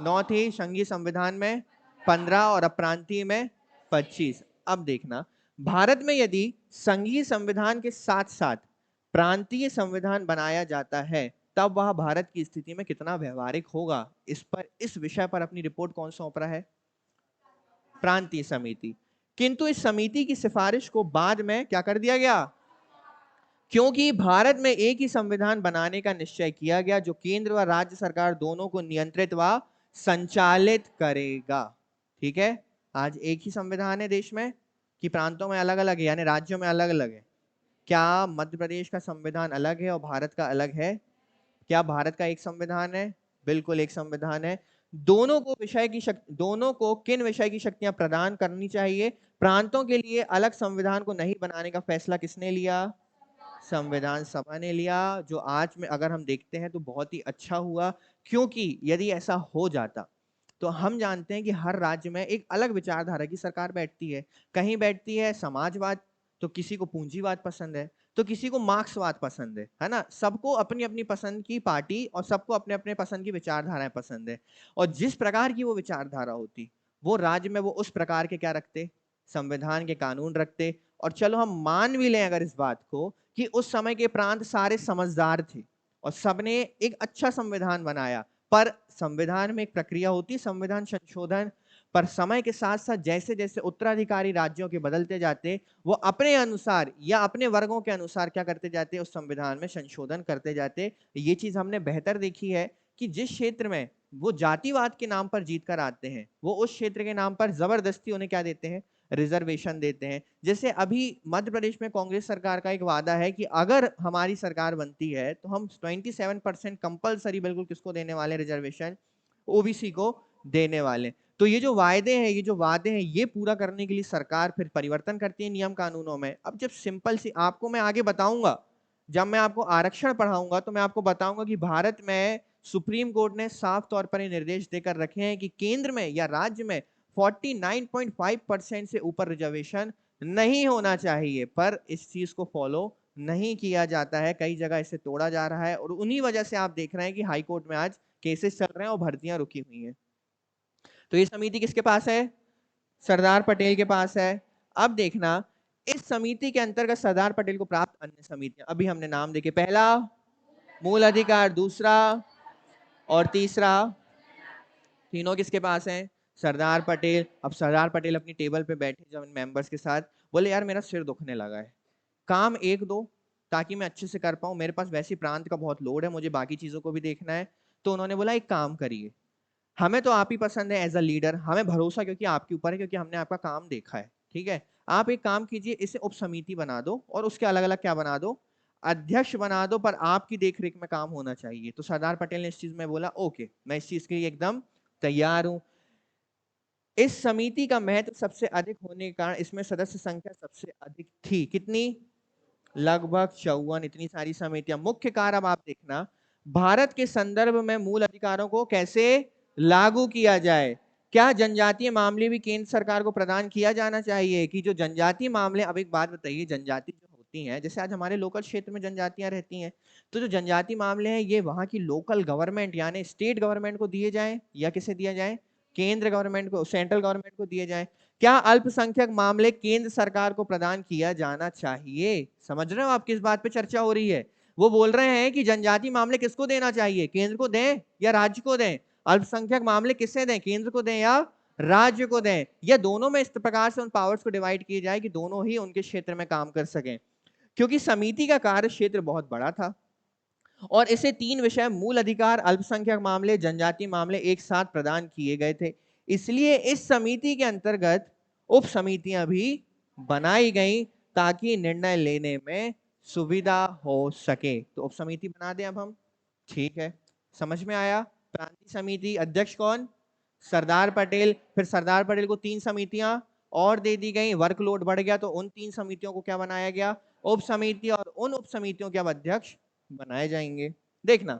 9 थी, संघीय संविधान में 15 और प्रांतीय में 25। अब देखना, भारत में यदि संघीय संविधान के साथ साथ प्रांतीय संविधान बनाया जाता है तब वह भारत की स्थिति में कितना व्यवहारिक होगा, इस विषय पर अपनी रिपोर्ट कौन सौंप रहा है, प्रांतीय समिति। किंतु इस समिति की सिफारिश को बाद में क्या कर दिया गया, क्योंकि भारत में एक ही संविधान बनाने का निश्चय किया गया जो केंद्र व राज्य सरकार दोनों को नियंत्रित व संचालित करेगा। ठीक है, आज एक ही संविधान है देश में कि प्रांतों में अलग अलग है, यानी राज्यों में अलग अलग है। क्या मध्य प्रदेश का संविधान अलग है और भारत का अलग है, क्या भारत का एक संविधान है, बिल्कुल एक संविधान है। दोनों को दोनों को किन विषय की शक्तियां प्रदान करनी चाहिए, प्रांतों के लिए अलग संविधान को नहीं बनाने का फैसला किसने लिया, संविधान सभा ने लिया। जो आज में अगर हम देखते हैं तो बहुत ही अच्छा हुआ, क्योंकि यदि ऐसा हो जाता तो हम जानते हैं कि हर राज्य में एक अलग विचारधारा की सरकार बैठती है। कहीं बैठती है समाजवाद, तो किसी को पूंजीवाद पसंद है, तो किसी को मार्क्सवाद पसंद है ना। सबको अपनी अपनी पसंद की पार्टी और सबको अपने अपने पसंद की विचारधाराएं पसंद है, और जिस प्रकार की वो विचारधारा होती वो राज्य में वो उस प्रकार के क्या रखते, संविधान के कानून रखते। और चलो हम मान भी लें अगर इस बात को कि उस समय के प्रांत सारे समझदार थे और सबने एक अच्छा संविधान बनाया, पर संविधान में एक प्रक्रिया होती है, संविधान संशोधन। पर समय के साथ साथ जैसे जैसे उत्तराधिकारी राज्यों के बदलते जाते, वो अपने अनुसार या अपने वर्गों के अनुसार क्या करते जाते, उस संविधान में संशोधन करते जाते। ये चीज हमने बेहतर देखी है कि जिस क्षेत्र में वो जातिवाद के नाम पर जीत कर आते हैं, वो उस क्षेत्र के नाम पर जबरदस्ती उन्हें क्या देते हैं, रिजर्वेशन देते हैं। जैसे अभी मध्य प्रदेश में कांग्रेस सरकार का एक वादा है कि अगर हमारी सरकार बनती है तो हम 27% कंपलसरी बिल्कुल किसको देने वाले, रिजर्वेशन ओबीसी को देने वाले। तो ये जो वायदे हैं, ये जो वादे हैं, ये पूरा करने के लिए सरकार फिर परिवर्तन करती है नियम कानूनों में। अब जब सिंपल सी आपको मैं आगे बताऊंगा, जब मैं आपको आरक्षण पढ़ाऊंगा तो मैं आपको बताऊंगा कि भारत में सुप्रीम कोर्ट ने साफ तौर पर ये निर्देश देकर रखे हैं कि केंद्र में या राज्य में 49.5% से ऊपर रिजर्वेशन नहीं होना चाहिए, पर इस चीज को फॉलो नहीं किया जाता है। कई जगह इसे तोड़ा जा रहा है और उन्हीं वजह से आप देख रहे हैं कि हाई कोर्ट में आज केसेस चल रहे हैं और भर्तियां रुकी हुई हैं। तो ये समिति किसके पास है, सरदार पटेल के पास है। अब देखना, इस समिति के अंतर्गत सरदार पटेल को प्राप्त अन्य समितियां अभी हमने नाम देखे, पहला मूल अधिकार, दूसरा और तीसरा, तीनों किसके पास हैं, सरदार पटेल। अब सरदार पटेल अपनी टेबल पे बैठे जब मेंबर्स के साथ, बोले यार मेरा सिर दुखने लगा है, काम एक दो ताकि मैं अच्छे से कर पाऊं, मेरे पास वैसी प्रांत का बहुत लोड है, मुझे बाकी चीजों को भी देखना है। तो उन्होंने बोला एक काम करिए, हमें तो आप ही पसंद है एज अ लीडर, हमें भरोसा क्योंकि आपके ऊपर है, क्योंकि हमने आपका काम देखा है, ठीक है। आप एक काम कीजिए, इसे उप समिति बना दो और उसके अलग अलग क्या बना दो, अध्यक्ष बना दो, पर आपकी देखरेख में काम होना चाहिए। तो सरदार पटेल ने इस चीज में बोला ओके, मैं इस चीज के लिए एकदम तैयार हूं। इस समिति का महत्व सबसे अधिक होने के कारण इसमें सदस्य संख्या सबसे अधिक थी, कितनी, लगभग 54। इतनी सारी समितियां, मुख्य कार्य अब आप देखना, भारत के संदर्भ में मूल अधिकारों को कैसे लागू किया जाए। क्या जनजातीय मामले भी केंद्र सरकार को प्रदान किया जाना चाहिए कि जो जनजातीय मामले, अब एक बात बताइए, जनजाति जो होती हैं, जैसे आज हमारे लोकल क्षेत्र में जनजातियां रहती हैं, तो जो जनजातीय मामले हैं ये वहां की लोकल गवर्नमेंट यानी स्टेट गवर्नमेंट को दिए जाए या किसे दिया जाए, केंद्र गवर्नमेंट को, सेंट्रल गवर्नमेंट को दिए जाए। क्या अल्पसंख्यक मामले केंद्र सरकार को प्रदान किया जाना चाहिए। समझ रहे हो आप किस बात पे चर्चा हो रही है। वो बोल रहे हैं कि जनजातीय मामले किसको देना चाहिए, केंद्र को दें या राज्य को दें, अल्पसंख्यक मामले किससे दें, केंद्र को दें या राज्य को दें, या दोनों में इस प्रकार से उन पावर्स को डिवाइड किए जाए कि दोनों ही उनके क्षेत्र में काम कर सकें। क्योंकि समिति का कार्य क्षेत्र बहुत बड़ा था और इसे 3 विषय, मूल अधिकार, अल्पसंख्यक मामले, जनजातीय मामले एक साथ प्रदान किए गए थे। इसलिए इस समिति के अंतर्गत उप समितियां भी बनाई गई ताकि निर्णय लेने में सुविधा हो सके। तो उप समिति बना दें अब हम, ठीक है, समझ में आया। प्रांतीय समिति अध्यक्ष कौन, सरदार पटेल। फिर सरदार पटेल को 3 समितियां और दे दी गई, वर्कलोड बढ़ गया तो उन 3 समितियों को क्या बनाया गया, उप समिति, और उन उप समितियों के अब अध्यक्ष बनाए जाएंगे। देखना,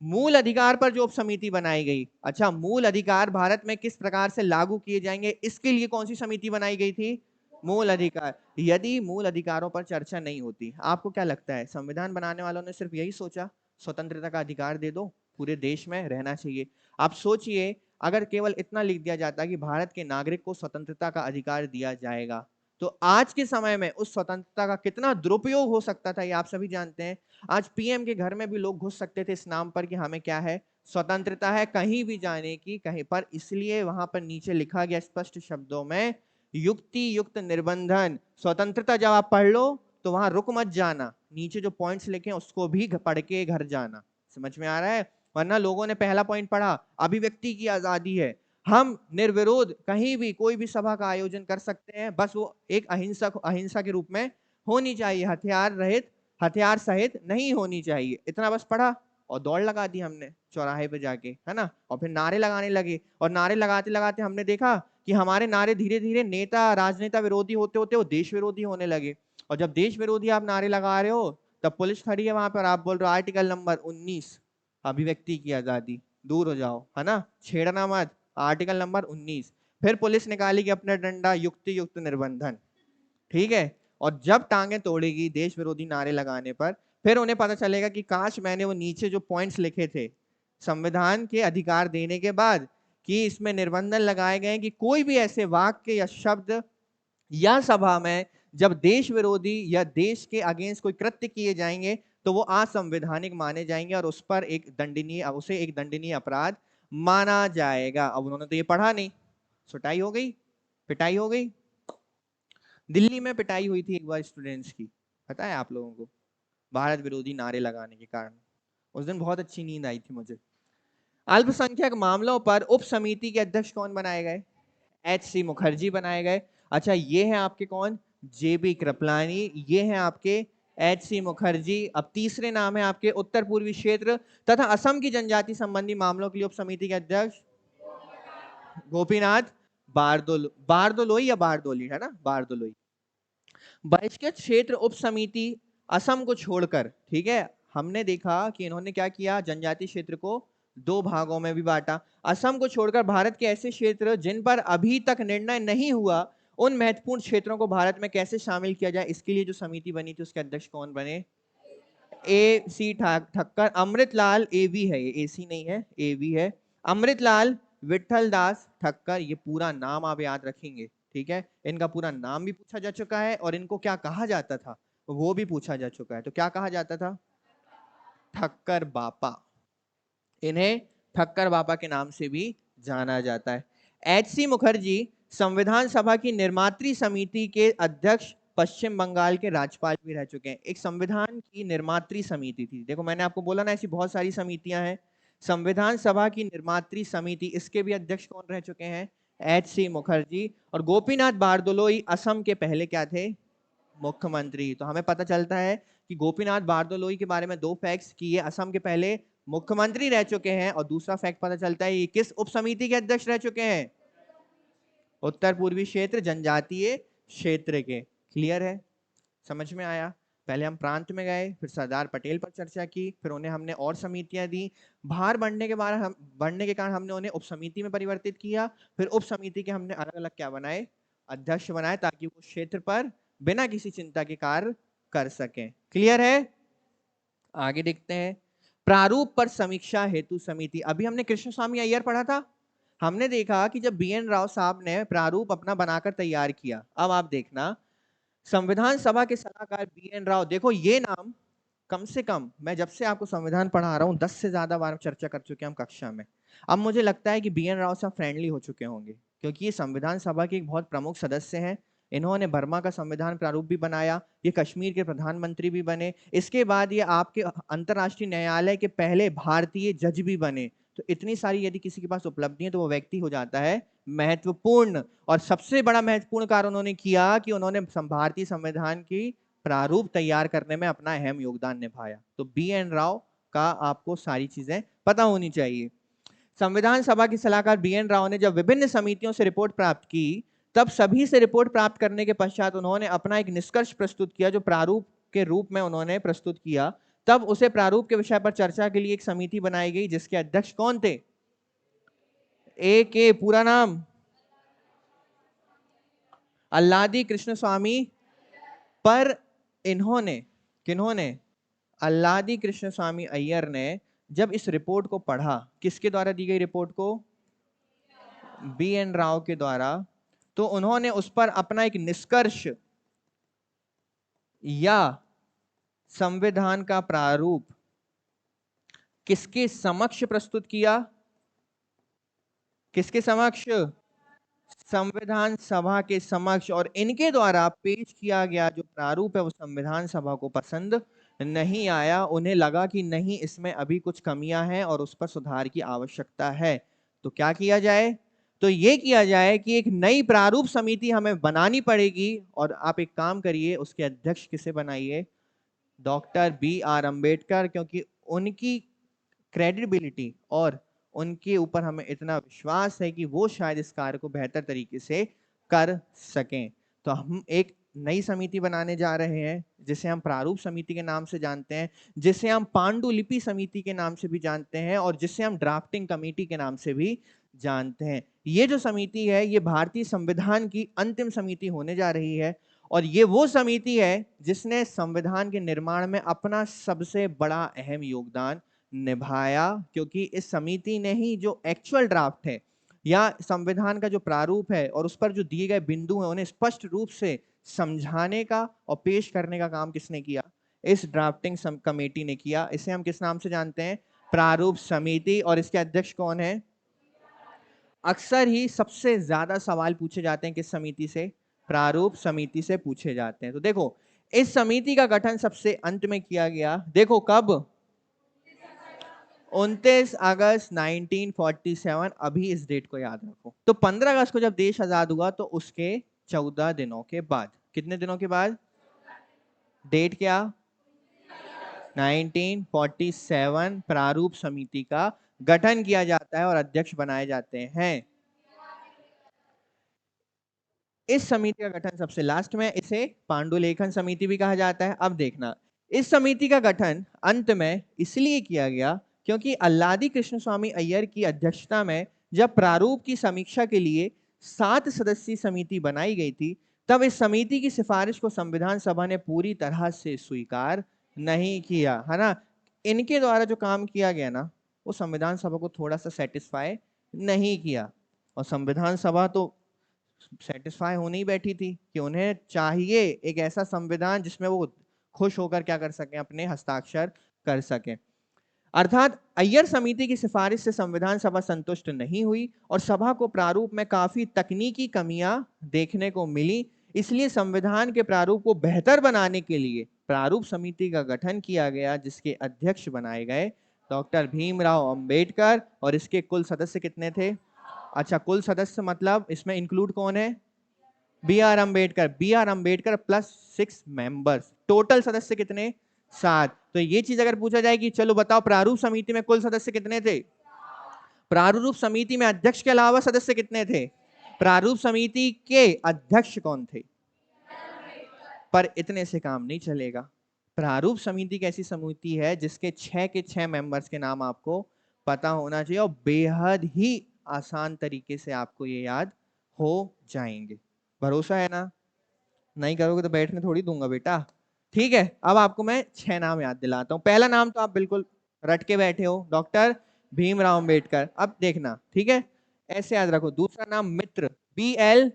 मूल अधिकार पर जो उप समिति बनाई गई, अच्छा मूल अधिकार भारत में किस प्रकार से लागू किए जाएंगे, इसके लिए कौन सी समिति बनाई गई थी, मूल अधिकार। यदि मूल अधिकारों पर चर्चा नहीं होती, आपको क्या लगता है संविधान बनाने वालों ने सिर्फ यही सोचा स्वतंत्रता का अधिकार दे दो, पूरे देश में रहना चाहिए। आप सोचिए अगर केवल इतना लिख दिया जाता कि भारत के नागरिक को स्वतंत्रता का अधिकार दिया जाएगा, तो आज के समय में उस स्वतंत्रता का कितना दुरुपयोग हो सकता था, ये आप सभी जानते हैं। आज पीएम के घर में भी लोग घुस सकते थे इस नाम पर कि हमें क्या है, स्वतंत्रता है कहीं भी जाने की, कहीं पर। इसलिए वहां पर नीचे लिखा गया स्पष्ट शब्दों में, युक्ति युक्त निर्बंधन। स्वतंत्रता जब आप पढ़ लो तो वहां रुक मत जाना, नीचे जो पॉइंट्स लिखे उसको भी पढ़ के घर जाना। समझ में आ रहा है। वरना लोगों ने पहला पॉइंट पढ़ा, अभिव्यक्ति की आजादी है, हम निर्विरोध कहीं भी कोई भी सभा का आयोजन कर सकते हैं, बस वो एक अहिंसा के रूप में होनी चाहिए, हथियार रहित, हथियार सहित नहीं होनी चाहिए। इतना बस पढ़ा और दौड़ लगा दी हमने चौराहे पे जाके, है ना। और फिर नारे लगाने लगे और नारे लगाते लगाते हमने देखा कि हमारे नारे धीरे धीरे नेता राजनेता विरोधी होते होते वो देश विरोधी होने लगे। और जब देश विरोधी आप नारे लगा रहे हो तब पुलिस खड़ी है वहां पर, आप बोल रहे हो आर्टिकल नंबर 19 अभिव्यक्ति की आजादी, दूर हो जाओ, है ना, छेड़ना मत, आर्टिकल नंबर 19। फिर पुलिस निकालेगी अपना डंडा, युक्ति युक्त निर्बंधन, ठीक है। और जब टांगे तोड़ेगी देश विरोधी नारे लगाने पर, फिर उन्हें पता चलेगा कि काश मैंने वो नीचे जो पॉइंट्स लिखे थे संविधान के अधिकार देने के बाद कि इसमें निर्बंधन लगाए गए कि कोई भी ऐसे वाक्य या शब्द या सभा में जब देश विरोधी या देश के अगेंस्ट कोई कृत्य किए जाएंगे तो वो असंवैधानिक माने जाएंगे और उस पर उसे एक दंडनीय अपराध माना जाएगा। अब उन्होंने तो ये पढ़ा नहीं, सुटाई हो गई, पिटाई हो गई। दिल्ली में पिटाई हुई थी एक बार स्टूडेंट्स की, पता है आप लोगों को, भारत विरोधी नारे लगाने के कारण। उस दिन बहुत अच्छी नींद आई थी मुझे। अल्पसंख्यक मामलों पर उप समिति के अध्यक्ष कौन बनाए गए? HC मुखर्जी बनाए गए। अच्छा, ये हैं आपके कौन? JB कृपलानी, ये हैं आपके HC मुखर्जी। अब तीसरे नाम है आपके उत्तर पूर्वी क्षेत्र तथा असम की जनजाति संबंधी मामलों के लिए उप समिति के अध्यक्ष गोपीनाथ बारदोलोई या बारदोली, है ना, बारदोलोई। बहिष्कृत क्षेत्र उप समिति असम को छोड़कर, ठीक है, हमने देखा कि इन्होंने क्या किया, जनजाति क्षेत्र को दो भागों में भी बांटा। असम को छोड़कर भारत के ऐसे क्षेत्र जिन पर अभी तक निर्णय नहीं हुआ, उन महत्वपूर्ण क्षेत्रों को भारत में कैसे शामिल किया जाए, इसके लिए जो समिति बनी थी उसके अध्यक्ष कौन बने? AC ठक्कर, अमृतलाल AV है, ये AC नहीं है, AV है, अमृतलाल विठल दास ठक्कर। ये पूरा नाम आप याद रखेंगे, ठीक है। इनका पूरा नाम भी पूछा जा चुका है और इनको क्या कहा जाता था वो भी पूछा जा चुका है। तो क्या कहा जाता था? ठक्कर बापा। इन्हें ठक्कर बापा के नाम से भी जाना जाता है। HC मुखर्जी संविधान सभा की निर्मात्री समिति के अध्यक्ष पश्चिम बंगाल के राज्यपाल भी रह चुके हैं। एक संविधान की निर्मात्री समिति थी, देखो मैंने आपको बोला ना ऐसी बहुत सारी समितियां हैं। संविधान सभा की निर्मात्री समिति, इसके भी अध्यक्ष कौन रह चुके हैं? HC मुखर्जी। और गोपीनाथ बारदोलोई असम के पहले क्या थे? मुख्यमंत्री। तो हमें पता चलता है कि गोपीनाथ बारदोलोई के बारे में दो फैक्ट्स कि ये असम के पहले मुख्यमंत्री रह चुके हैं, और दूसरा फैक्ट पता चलता है ये किस उप समिति के अध्यक्ष रह चुके हैं? उत्तर पूर्वी क्षेत्र जनजातीय क्षेत्र के। क्लियर है? समझ में आया? पहले हम प्रांत में गए, फिर सरदार पटेल पर चर्चा की, फिर उन्हें हमने और समितियां दी। भार बढ़ने के कारण हमने उन्हें उप समिति में परिवर्तित किया। फिर उप समिति के हमने अलग अलग क्या बनाए? अध्यक्ष बनाए, ताकि वो क्षेत्र पर बिना किसी चिंता के कार्य कर सकें। क्लियर है? आगे देखते हैं। प्रारूप पर समीक्षा हेतु समिति, अभी हमने कृष्णस्वामी अय्यर पढ़ा था। हमने देखा कि जब BN राव साहब ने प्रारूप अपना बनाकर तैयार किया, अब आप देखना संविधान सभा के सलाहकार BN राव, देखो ये नाम कम से कम मैं जब से आपको संविधान पढ़ा रहा हूं 10 से ज्यादा बार चर्चा कर चुके हैं हम कक्षा में। अब मुझे लगता है कि BN राव साहब फ्रेंडली हो चुके होंगे, क्योंकि ये संविधान सभा के एक बहुत प्रमुख सदस्य हैं। इन्होंने बर्मा का संविधान प्रारूप भी बनाया, ये कश्मीर के प्रधानमंत्री भी बने, इसके बाद ये आपके अंतर्राष्ट्रीय न्यायालय के पहले भारतीय जज भी बने। तो इतनी सारी यदि किसी के पास उपलब्धि है तो वो व्यक्ति हो जाता है महत्वपूर्ण। और सबसे बड़ा महत्वपूर्ण कार्य उन्होंने किया कि उन्होंने भारतीय संविधान की प्रारूप तैयार करने में अपना अहम योगदान निभाया। तो BN राव का आपको सारी चीजें पता होनी चाहिए। संविधान सभा की सलाहकार BN राव ने जब विभिन्न समितियों से रिपोर्ट प्राप्त की, तब सभी से रिपोर्ट प्राप्त करने के पश्चात उन्होंने अपना एक निष्कर्ष प्रस्तुत किया, जो प्रारूप के रूप में उन्होंने प्रस्तुत किया। तब उसे प्रारूप के विषय पर चर्चा के लिए एक समिति बनाई गई, जिसके अध्यक्ष कौन थे? AK, पूरा नाम अल्लादी कृष्ण स्वामी। पर इन्होंने, किन्होंने? अल्लादी कृष्ण स्वामी अय्यर ने जब इस रिपोर्ट को पढ़ा, किसके द्वारा दी गई रिपोर्ट को? BN राव के द्वारा। तो उन्होंने उस पर अपना एक निष्कर्ष या संविधान का प्रारूप किसके समक्ष प्रस्तुत किया? किसके समक्ष? संविधान सभा के समक्ष। और इनके द्वारा पेश किया गया जो प्रारूप है वो संविधान सभा को पसंद नहीं आया। उन्हें लगा कि नहीं, इसमें अभी कुछ कमियां हैं और उस पर सुधार की आवश्यकता है। तो क्या किया जाए? तो ये किया जाए कि एक नई प्रारूप समिति हमें बनानी पड़ेगी। और आप एक काम करिए, उसके अध्यक्ष किसे बनाइए? डॉक्टर BR अम्बेडकर, क्योंकि उनकी क्रेडिबिलिटी और उनके ऊपर हमें इतना विश्वास है कि वो शायद इस कार्य को बेहतर तरीके से कर सकें। तो हम एक नई समिति बनाने जा रहे हैं, जिसे हम प्रारूप समिति के नाम से जानते हैं, जिसे हम पांडुलिपि समिति के नाम से भी जानते हैं, और जिसे हम ड्राफ्टिंग कमेटी के नाम से भी जानते हैं। ये जो समिति है ये भारतीय संविधान की अंतिम समिति होने जा रही है, और ये वो समिति है जिसने संविधान के निर्माण में अपना सबसे बड़ा अहम योगदान निभाया, क्योंकि इस समिति ने ही जो एक्चुअल ड्राफ्ट है या संविधान का जो प्रारूप है और उस पर जो दिए गए बिंदु हैं उन्हें स्पष्ट रूप से समझाने का और पेश करने का काम किसने किया? इस ड्राफ्टिंग कमेटी ने किया। इसे हम किस नाम से जानते हैं? प्रारूप समिति। और इसके अध्यक्ष कौन है? अक्सर ही सबसे ज्यादा सवाल पूछे जाते हैं किस समिति से? प्रारूप समिति से पूछे जाते हैं। तो देखो, इस समिति का गठन सबसे अंत में किया गया। देखो कब? 29 अगस्त 1947। अभी इस डेट को याद रखो। तो 15 अगस्त को जब देश आजाद हुआ तो उसके 14 दिनों के बाद, कितने दिनों के बाद? डेट क्या? 1947 प्रारूप समिति का गठन किया जाता है और अध्यक्ष बनाए जाते हैं। इस समिति का गठन सबसे लास्ट में, इसे पांडुलेखन समिति भी कहा जाता है। अब देखना, इस समिति का गठन अंत में इसलिए किया गया क्योंकि अल्लादी कृष्ण स्वामी अय्यर की अध्यक्षता में जब प्रारूप की समीक्षा के लिए 7 सदस्यीय समिति बनाई गई थी, तब इस समिति की सिफारिश को संविधान सभा ने पूरी तरह से स्वीकार नहीं किया, है ना। इनके द्वारा जो काम किया गया ना, वो संविधान सभा को थोड़ा सा सेटिस्फाई नहीं किया। और संविधान सभा तो सेटिस्फाई होने ही बैठी थी कि उन्हें चाहिए एक ऐसा संविधान जिसमें वो खुश होकर क्या कर सकें? अपने हस्ताक्षर कर सकें। अर्थात अय्यर समिति की सिफारिश से संविधान सभा संतुष्ट नहीं हुई और सभा को प्रारूप में काफी तकनीकी कमियां देखने को मिली। इसलिए संविधान के प्रारूप को बेहतर बनाने के लिए प्रारूप समिति का गठन किया गया, जिसके अध्यक्ष बनाए गए डॉक्टर भीमराव अंबेडकर। और इसके कुल सदस्य कितने थे? अच्छा, कुल सदस्य मतलब इसमें इंक्लूड कौन है? B R Ambedkar. B R Ambedkar plus 6 members. Total सदस्य कितने? 7। तो ये चीज अगर पूछा जाए कि चलो बताओ प्रारूप समिति में कुल सदस्य कितने थे? प्रारूप समिति में अध्यक्ष के अलावा सदस्य कितने थे? प्रारूप समिति के अध्यक्ष कौन थे? पर इतने से काम नहीं चलेगा। प्रारूप समिति एक ऐसी समिति है जिसके 6 के 6 मेंबर्स के नाम आपको पता होना चाहिए और बेहद ही आसान तरीके से आपको ये याद हो जाएंगे। भरोसा है ना? नहीं करोगे तो बैठने थोड़ी दूंगा बेटा। ठीक है, अब आपको मैं 6 नाम याद दिलाता हूं। पहला नाम तो आप बिल्कुल रट के बैठे हो, डॉक्टर भीमराव अंबेडकर। अब देखना, ठीक है, ऐसे याद रखो। दूसरा नाम मित्र, बी एल,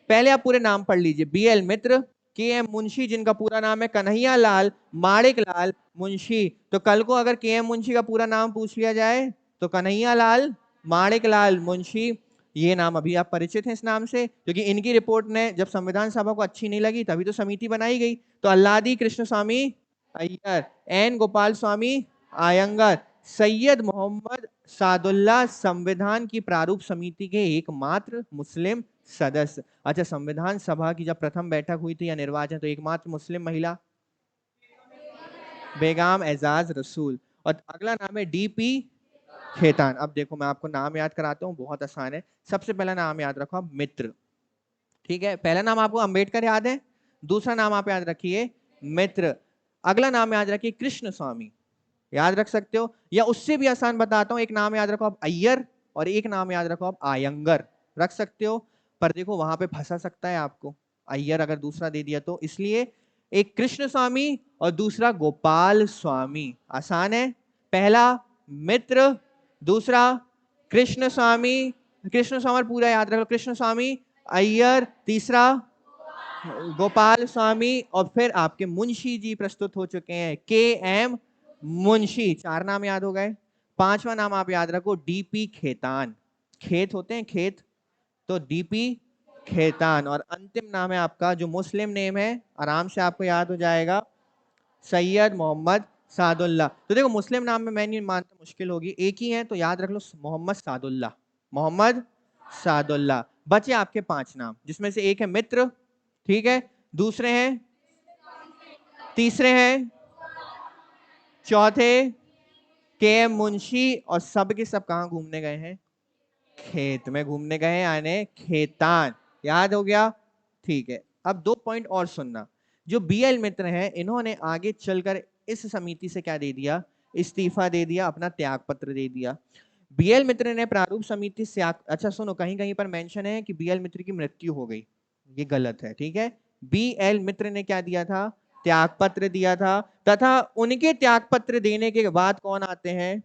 पहले आप पूरे नाम पढ़ लीजिए। बी एल मित्र। के एम मुंशी, जिनका पूरा नाम है कन्हैया लाल माणिक लाल मुंशी। तो कल को अगर के एम मुंशी का पूरा नाम पूछ लिया जाए तो कन्हैया लाल माणिक लाल मुंशी। ये नाम अभी आप परिचित हैं इस नाम से, क्योंकि इनकी रिपोर्ट ने जब संविधान सभा को अच्छी नहीं लगी तभी तो समिति बनाई गई। तो अल्लादी कृष्ण स्वामी अय्यर, एन गोपाल स्वामी आयंगर, सैयद मोहम्मद सादुल्ला संविधान की प्रारूप समिति के एकमात्र मुस्लिम सदस्य। अच्छा, संविधान सभा की जब प्रथम बैठक हुई थी या निर्वाचन, तो एकमात्र मुस्लिम महिला बेगम एजाज रसूल। और अगला नाम है डीपी खेतान। अब देखो, मैं आपको नाम याद कराता हूँ, बहुत आसान है। सबसे पहला नाम याद रखो आप, मित्र। ठीक है, पहला नाम आपको अंबेडकर याद है, दूसरा नाम आप याद रखिए मित्र। अगला नाम याद रखिए कृष्ण स्वामी, याद रख सकते हो। या उससे भी आसान बताता हूं, एक नाम याद रखो आप अय्यर और एक नाम याद रखो आप आयंगर, रख सकते हो। पर देखो वहां पे फंसा सकता है आपको, अय्यर अगर दूसरा दे दिया तो, इसलिए एक कृष्ण स्वामी और दूसरा गोपाल स्वामी। आसान है, पहला मित्र, दूसरा कृष्ण स्वामी। कृष्ण स्वामी पूरा याद रखो, कृष्ण स्वामी अय्यर, तीसरा गोपाल स्वामी। और फिर आपके मुंशी जी प्रस्तुत हो चुके हैं, के एम मुंशी। 4 नाम याद हो गए। 5वां नाम आप याद रखो, डीपी खेतान। खेत होते हैं खेत, तो डीपी खेतान। और अंतिम नाम है आपका, जो मुस्लिम नेम है, आराम से आपको याद हो जाएगा, सैयद मोहम्मद सादुल्ला। तो देखो, मुस्लिम नाम में मैं नहीं मानता मुश्किल होगी, एक ही है तो याद रख लो, मोहम्मद सादुल्ला। मोहम्मद सादुल्ला। बचे आपके 5 नाम, जिसमें से एक है मित्र, ठीक है, दूसरे हैं, तीसरे हैं, चौथे के एम मुंशी। और सब के सब कहां घूमने गए हैं? खेत में घूमने गए, यानी खेतान। याद हो गया? ठीक है। अब 2 पॉइंट और सुनना। जो बी एल मित्र हैं, इन्होंने आगे चलकर इस समिति से क्या दे दिया? इस्तीफा दे दिया, अपना त्याग पत्र दे दिया। बी एल मित्र ने प्रारूप समिति से अच्छा सुनो, कहीं कहीं पर मेंशन है कि बी एल मित्र की मृत्यु हो गई, ये गलत है, ठीक है। बी एल मित्र ने क्या दिया था? त्याग पत्र दिया था। तथा उनके त्याग पत्र देने के बाद कौन आते हैं?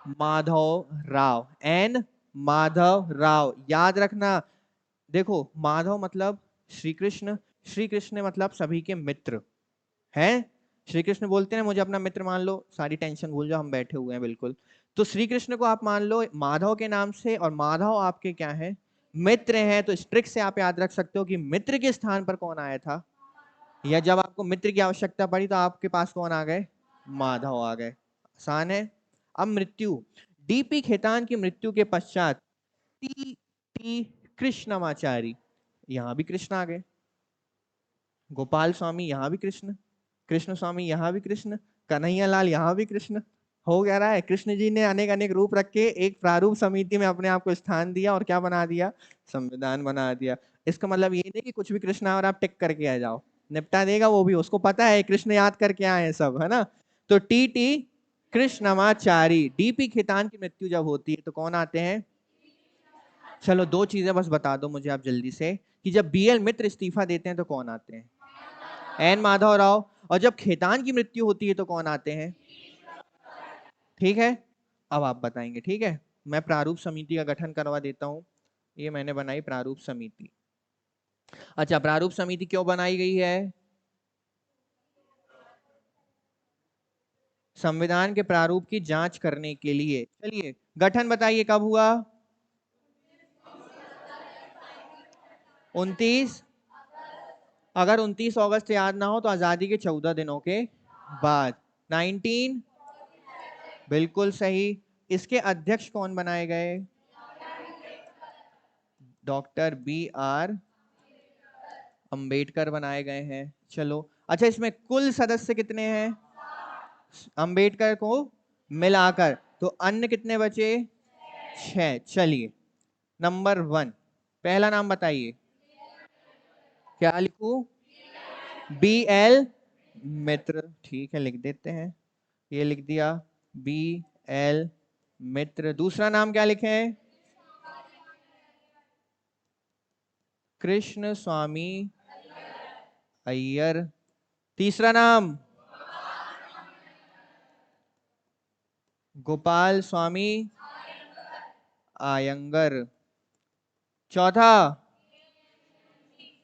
माधव राव, एन माधव राव। याद रखना, देखो माधव मतलब श्री कृष्ण, श्री कृष्ण मतलब सभी के मित्र हैं। श्री कृष्ण बोलते हैं मुझे अपना मित्र मान लो, सारी टेंशन भूल जाओ, हम बैठे हुए हैं बिल्कुल। तो श्री कृष्ण को आप मान लो माधव के नाम से, और माधव आपके क्या है, मित्र हैं। तो इस ट्रिक से आप याद रख सकते हो कि मित्र के स्थान पर कौन आया था, या जब आपको मित्र की आवश्यकता पड़ी तो आपके पास कौन आ गए, माधव आ गए। आसान है। अब मृत्यु, डीपी खेतान की मृत्यु के पश्चात टी टी कृष्णमाचारी, यहां भी कृष्ण आ गए। गोपाल स्वामी यहाँ भी कृष्ण, कृष्ण स्वामी यहाँ भी कृष्ण, कन्हैया लाल यहाँ भी कृष्ण। हो क्या रहा है, कृष्ण जी ने अनेक अनेक रूप रख के एक प्रारूप समिति में अपने आप को स्थान दिया और क्या बना दिया, संविधान बना दिया। इसका मतलब ये नहीं कि कुछ भी कृष्ण और आप टिक करके आ जाओ, निपटा देगा वो भी, उसको पता है कृष्ण याद करके आए हैं सब, है ना। तो T T Krishnamachari, DP Khaitan की मृत्यु जब होती है तो कौन आते हैं। चलो दो चीजें बस बता दो मुझे आप जल्दी से, कि जब बीएल मित्र इस्तीफा देते हैं तो कौन आते हैं, एन माधव राव। और जब खेतान की मृत्यु होती है तो कौन आते हैं। ठीक है, अब आप बताएंगे। ठीक है, मैं प्रारूप समिति का गठन करवा देता हूं। ये मैंने बनाई प्रारूप समिति। अच्छा, प्रारूप समिति क्यों बनाई गई है, संविधान के प्रारूप की जांच करने के लिए। चलिए गठन बताइए कब हुआ, 29, अगर 29 अगस्त याद ना हो तो आजादी के 14 दिनों के बाद, 19, बिल्कुल सही। इसके अध्यक्ष कौन बनाए गए, डॉक्टर बी आर अंबेडकर बनाए गए हैं। चलो अच्छा, इसमें कुल सदस्य कितने हैं, अंबेडकर को मिलाकर, तो अन्य कितने बचे, 6। चलिए नंबर 1, पहला नाम बताइए, क्या लिखूं, बी एल मित्र। ठीक है, लिख देते हैं, ये लिख दिया, बी एल मित्र। दूसरा नाम क्या लिखें, कृष्ण स्वामी अय्यर। तीसरा नाम गोपाल स्वामी आयंगर। चौथा,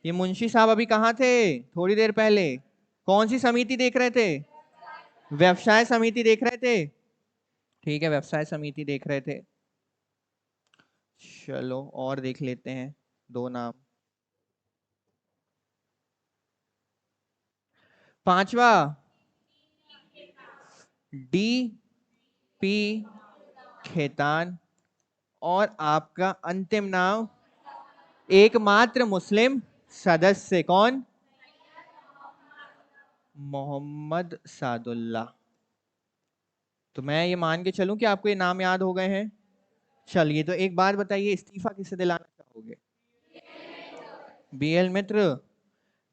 ये मुंशी साहब अभी कहाँ थे, थोड़ी देर पहले कौन सी समिति देख रहे थे, व्यवसाय समिति देख रहे थे। ठीक है, व्यवसाय समिति देख रहे थे। चलो और देख लेते हैं दो नाम। पांचवा, डी पी खेतान। और आपका अंतिम नाम, एकमात्र मुस्लिम सदस्य कौन, मोहम्मद सादुल्ला। तो मैं ये मान के चलूं कि आपको ये नाम याद हो गए हैं। चलिए तो एक बात बताइए, इस्तीफा किसे दिलाना चाहोगे, बीएल मित्र।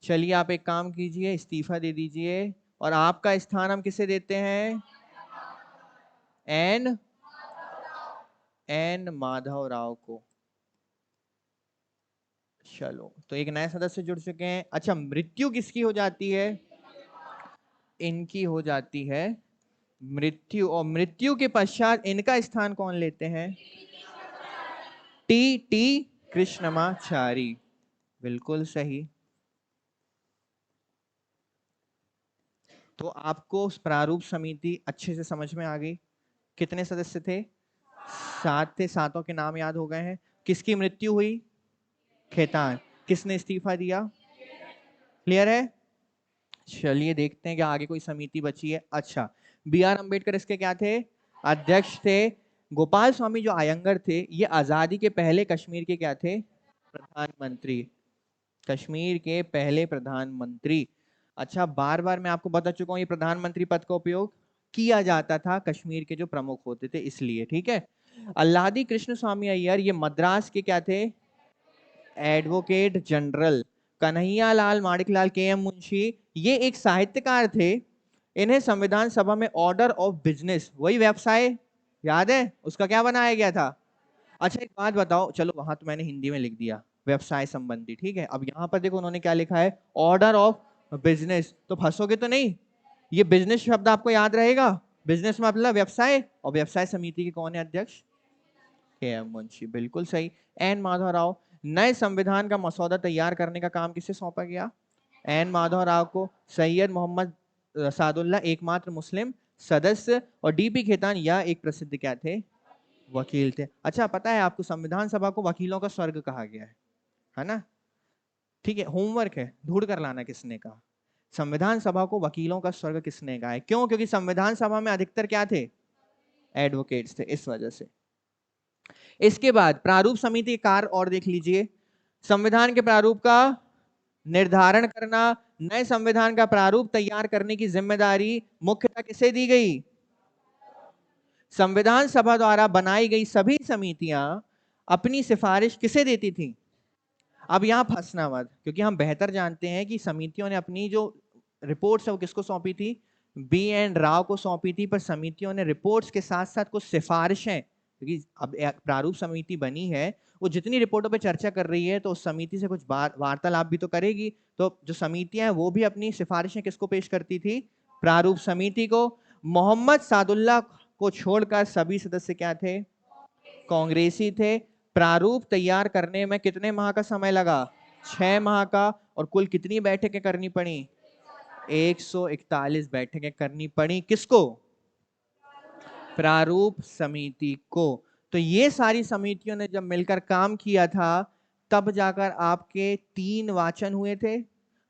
चलिए आप एक काम कीजिए, इस्तीफा दे दीजिए, और आपका स्थान हम किसे देते हैं, एन एन माधव राव को। चलो तो एक नए सदस्य जुड़ चुके हैं। अच्छा, मृत्यु किसकी हो जाती है, इनकी हो जाती है मृत्यु, और मृत्यु के पश्चात इनका स्थान कौन लेते हैं, टी टी कृष्णमाचारी। बिल्कुल सही। तो आपको प्रारूप समिति अच्छे से समझ में आ गई। कितने सदस्य थे, 7 थे, सातों के नाम याद हो गए हैं। किसकी मृत्यु हुई, खेतान। किसने इस्तीफा दिया, क्लियर है। चलिए देखते हैं कि आगे कोई समिति बची है। अच्छा, बी आर अम्बेडकर इसके क्या थे, अध्यक्ष थे। गोपाल स्वामी जो आयंगर थे, ये आजादी के पहले कश्मीर के क्या थे, प्रधानमंत्री, कश्मीर के पहले प्रधानमंत्री। अच्छा, बार बार मैं आपको बता चुका हूं ये प्रधानमंत्री पद का उपयोग किया जाता था कश्मीर के जो प्रमुख होते थे इसलिए। ठीक है, अल्लादी कृष्ण स्वामी अय्यर, ये मद्रास के क्या थे, एडवोकेट जनरल। कन्हैया लाल माणिकलाल के एम मुंशी, ये एक साहित्यकार थे। इन्हें संविधान सभा में ऑर्डर ऑफ बिजनेस, वही व्यवसाय याद है, उसका क्या बनाया गया था। अच्छा एक बात बताओ, चलो वहां तो मैंने हिंदी में लिख दिया व्यवसाय संबंधी, ठीक है, अब यहाँ पर देखो उन्होंने क्या लिखा है, ऑर्डर ऑफ बिजनेस। तो फंसोगे तो नहीं, ये बिजनेस शब्द आपको याद रहेगा, बिजनेस मतलब व्यवसाय, और व्यवसाय समिति के कौन है अध्यक्ष, KM मुंशी, बिल्कुल सही। एन माधव राव। नए संविधान का मसौदा तैयार करने का काम किसे सौंपा गया? एन माधव राव को। सैयद मोहम्मद सादुल्ला एकमात्र मुस्लिम सदस्य, और डीपी खेतान या एक प्रसिद्ध क्या थे? वकील थे। अच्छा, पता है आपको संविधान सभा को वकीलों का स्वर्ग कहा गया है ना? ठीक है, होमवर्क है, ढूंढ कर लाना किसने कहा। संविधान सभा को वकीलों का स्वर्ग किसने कहा है? क्यों? क्योंकि संविधान सभा में अधिकतर क्या थे? एडवोकेट्स थे, इस वजह से। इसके बाद प्रारूप समिति कार्य और देख लीजिए। संविधान के प्रारूप का निर्धारण करना, नए संविधान का प्रारूप तैयार करने की जिम्मेदारी मुख्यतः किसे दी गई? संविधान सभा द्वारा बनाई गई सभी समितियां अपनी सिफारिश किसे देती थी? अब यहां फंसना मत, क्योंकि हम बेहतर जानते हैं कि समितियों ने अपनी जो रिपोर्ट्स है वो किसको सौंपी थी? BN राव को सौंपी थी। पर समितियों ने रिपोर्ट्स के साथ साथ कुछ सिफारिशें, क्योंकि अब एक प्रारूप समिति बनी है, वो जितनी रिपोर्टों पे चर्चा कर रही है तो उस समिति से कुछ वार्तालाप भी तो करेगी। तो जो समितियां हैं वो भी अपनी सिफारिशें किसको पेश करती थी? प्रारूप समिति को। मोहम्मद सादुल्ला को छोड़कर सभी सदस्य क्या थे? कांग्रेसी थे। प्रारूप तैयार करने में कितने माह का समय लगा? 6 माह का। और कुल कितनी बैठकें करनी पड़ी? 141 बैठकें करनी पड़ी। किसको? प्रारूप समिति को। तो ये सारी समितियों ने जब मिलकर काम किया था, तब जाकर आपके 3 वाचन हुए थे,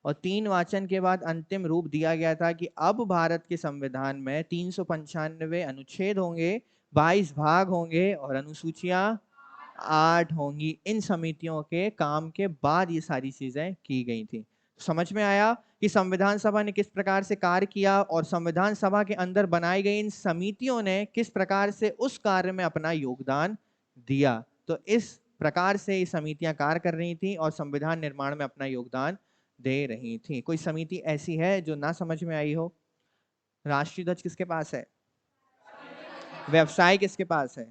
और 3 वाचन के बाद अंतिम रूप दिया गया था कि अब भारत के संविधान में 395 अनुच्छेद होंगे, 22 भाग होंगे और अनुसूचियां 8 होंगी। इन समितियों के काम के बाद ये सारी चीजें की गई थी। समझ में आया कि संविधान सभा ने किस प्रकार से कार्य किया, और संविधान सभा के अंदर बनाई गई इन समितियों ने किस प्रकार से उस कार्य में अपना योगदान दिया। तो इस प्रकार से ये समितियां कार्य कर रही थी और संविधान निर्माण में अपना योगदान दे रही थी। कोई समिति ऐसी है जो ना समझ में आई हो? राष्ट्रीय ध्वज किसके पास है? व्यवसाय किसके पास है?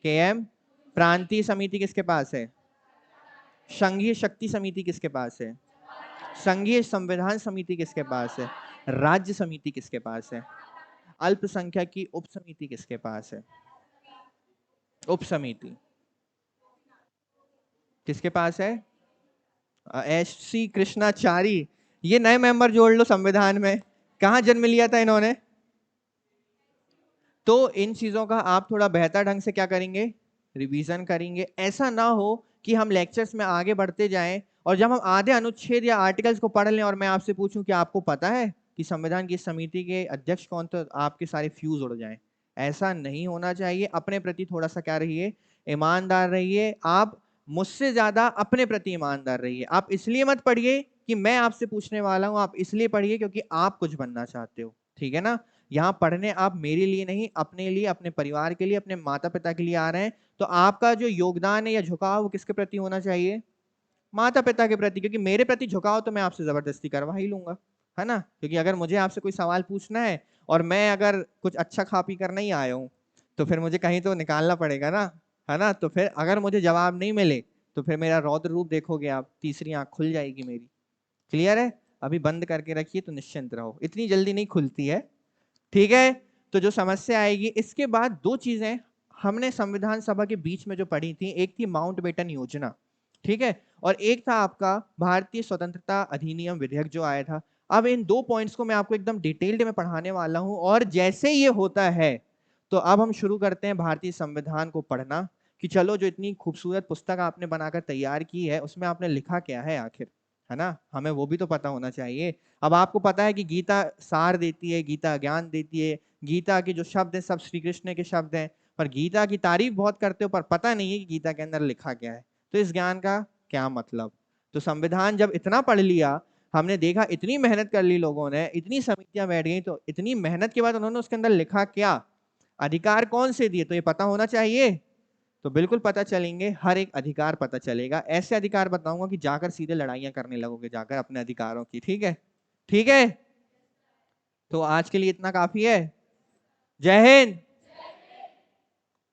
KM। प्रांतीय समिति किसके पास है? संघीय शक्ति समिति किसके पास है? संघीय संविधान समिति किसके पास है? राज्य समिति किसके पास है? अल्पसंख्यक की उप समिति किसके पास है? उप समिति किसके पास है? SC कृष्णाचारी। ये नए मेंबर जोड़ लो संविधान में। कहां जन्म लिया था इन्होंने? तो इन चीजों का आप थोड़ा बेहतर ढंग से क्या करेंगे? रिवीजन करेंगे। ऐसा ना हो कि हम लेक्चर्स में आगे बढ़ते जाएं और जब हम आधे अनुच्छेद या आर्टिकल्स को पढ़ लें और मैं आपसे पूछूं कि आपको पता है कि संविधान की समिति के अध्यक्ष कौन, तो आपके सारे फ्यूज उड़ जाएं। ऐसा नहीं होना चाहिए। अपने प्रति थोड़ा सा क्या रहिए? ईमानदार रहिए। आप मुझसे ज्यादा अपने प्रति ईमानदार रहिए। आप इसलिए मत पढ़िए कि मैं आपसे पूछने वाला हूं, आप इसलिए पढ़िए क्योंकि आप कुछ बनना चाहते हो। ठीक है ना? यहाँ पढ़ने आप मेरे लिए नहीं, अपने लिए, अपने परिवार के लिए, अपने माता पिता के लिए आ रहे हैं। तो आपका जो योगदान है या झुकाव वो किसके प्रति होना चाहिए? माता पिता के प्रति। क्योंकि मेरे प्रति झुकाव तो मैं आपसे जबरदस्ती करवा ही लूंगा, है ना? क्योंकि अगर मुझे आपसे कोई सवाल पूछना है और मैं अगर कुछ अच्छा खा पी कर नहीं आया हूं, तो फिर मुझे कहीं तो निकालना पड़ेगा ना, है ना? तो फिर अगर मुझे जवाब नहीं मिले तो फिर मेरा रौद्र रूप देखोगे आप, तीसरी आंख खुल जाएगी मेरी। क्लियर है? अभी बंद करके रखिए तो निश्चिंत रहो, इतनी जल्दी नहीं खुलती है। ठीक है? तो जो समस्या आएगी, इसके बाद 2 चीजें हमने संविधान सभा के बीच में जो पढ़ी थी, एक थी माउंटबेटन योजना, ठीक है, और एक था आपका भारतीय स्वतंत्रता अधिनियम विधेयक जो आया था। अब इन 2 पॉइंट्स को मैं आपको एकदम डिटेल्ड में पढ़ाने वाला हूं, और जैसे ये होता है तो अब हम शुरू करते हैं भारतीय संविधान को पढ़ना, कि चलो जो इतनी खूबसूरत पुस्तक आपने बनाकर तैयार की है उसमें आपने लिखा क्या है आखिर, है ना? हमें वो भी तो पता होना चाहिए। अब आपको पता है कि गीता सार देती है, गीता ज्ञान देती है, गीता के जो शब्द हैं सब श्री कृष्ण के शब्द हैं, पर गीता की तारीफ बहुत करते हो पर पता नहीं है कि गीता के अंदर लिखा क्या है। तो इस ज्ञान का क्या मतलब? तो संविधान जब इतना पढ़ लिया, हमने देखा इतनी मेहनत कर ली लोगों ने, इतनी समितियां बैठ गई, तो इतनी मेहनत के बाद उन्होंने उसके अंदर लिखा क्या, अधिकार कौन से दिए, तो ये पता होना चाहिए। तो बिल्कुल पता चलेंगे, हर एक अधिकार पता चलेगा। ऐसे अधिकार बताऊंगा कि जाकर सीधे लड़ाइयां करने लगोगे जाकर अपने अधिकारों की। ठीक है? ठीक है? तो आज के लिए इतना काफी है। जय हिंद।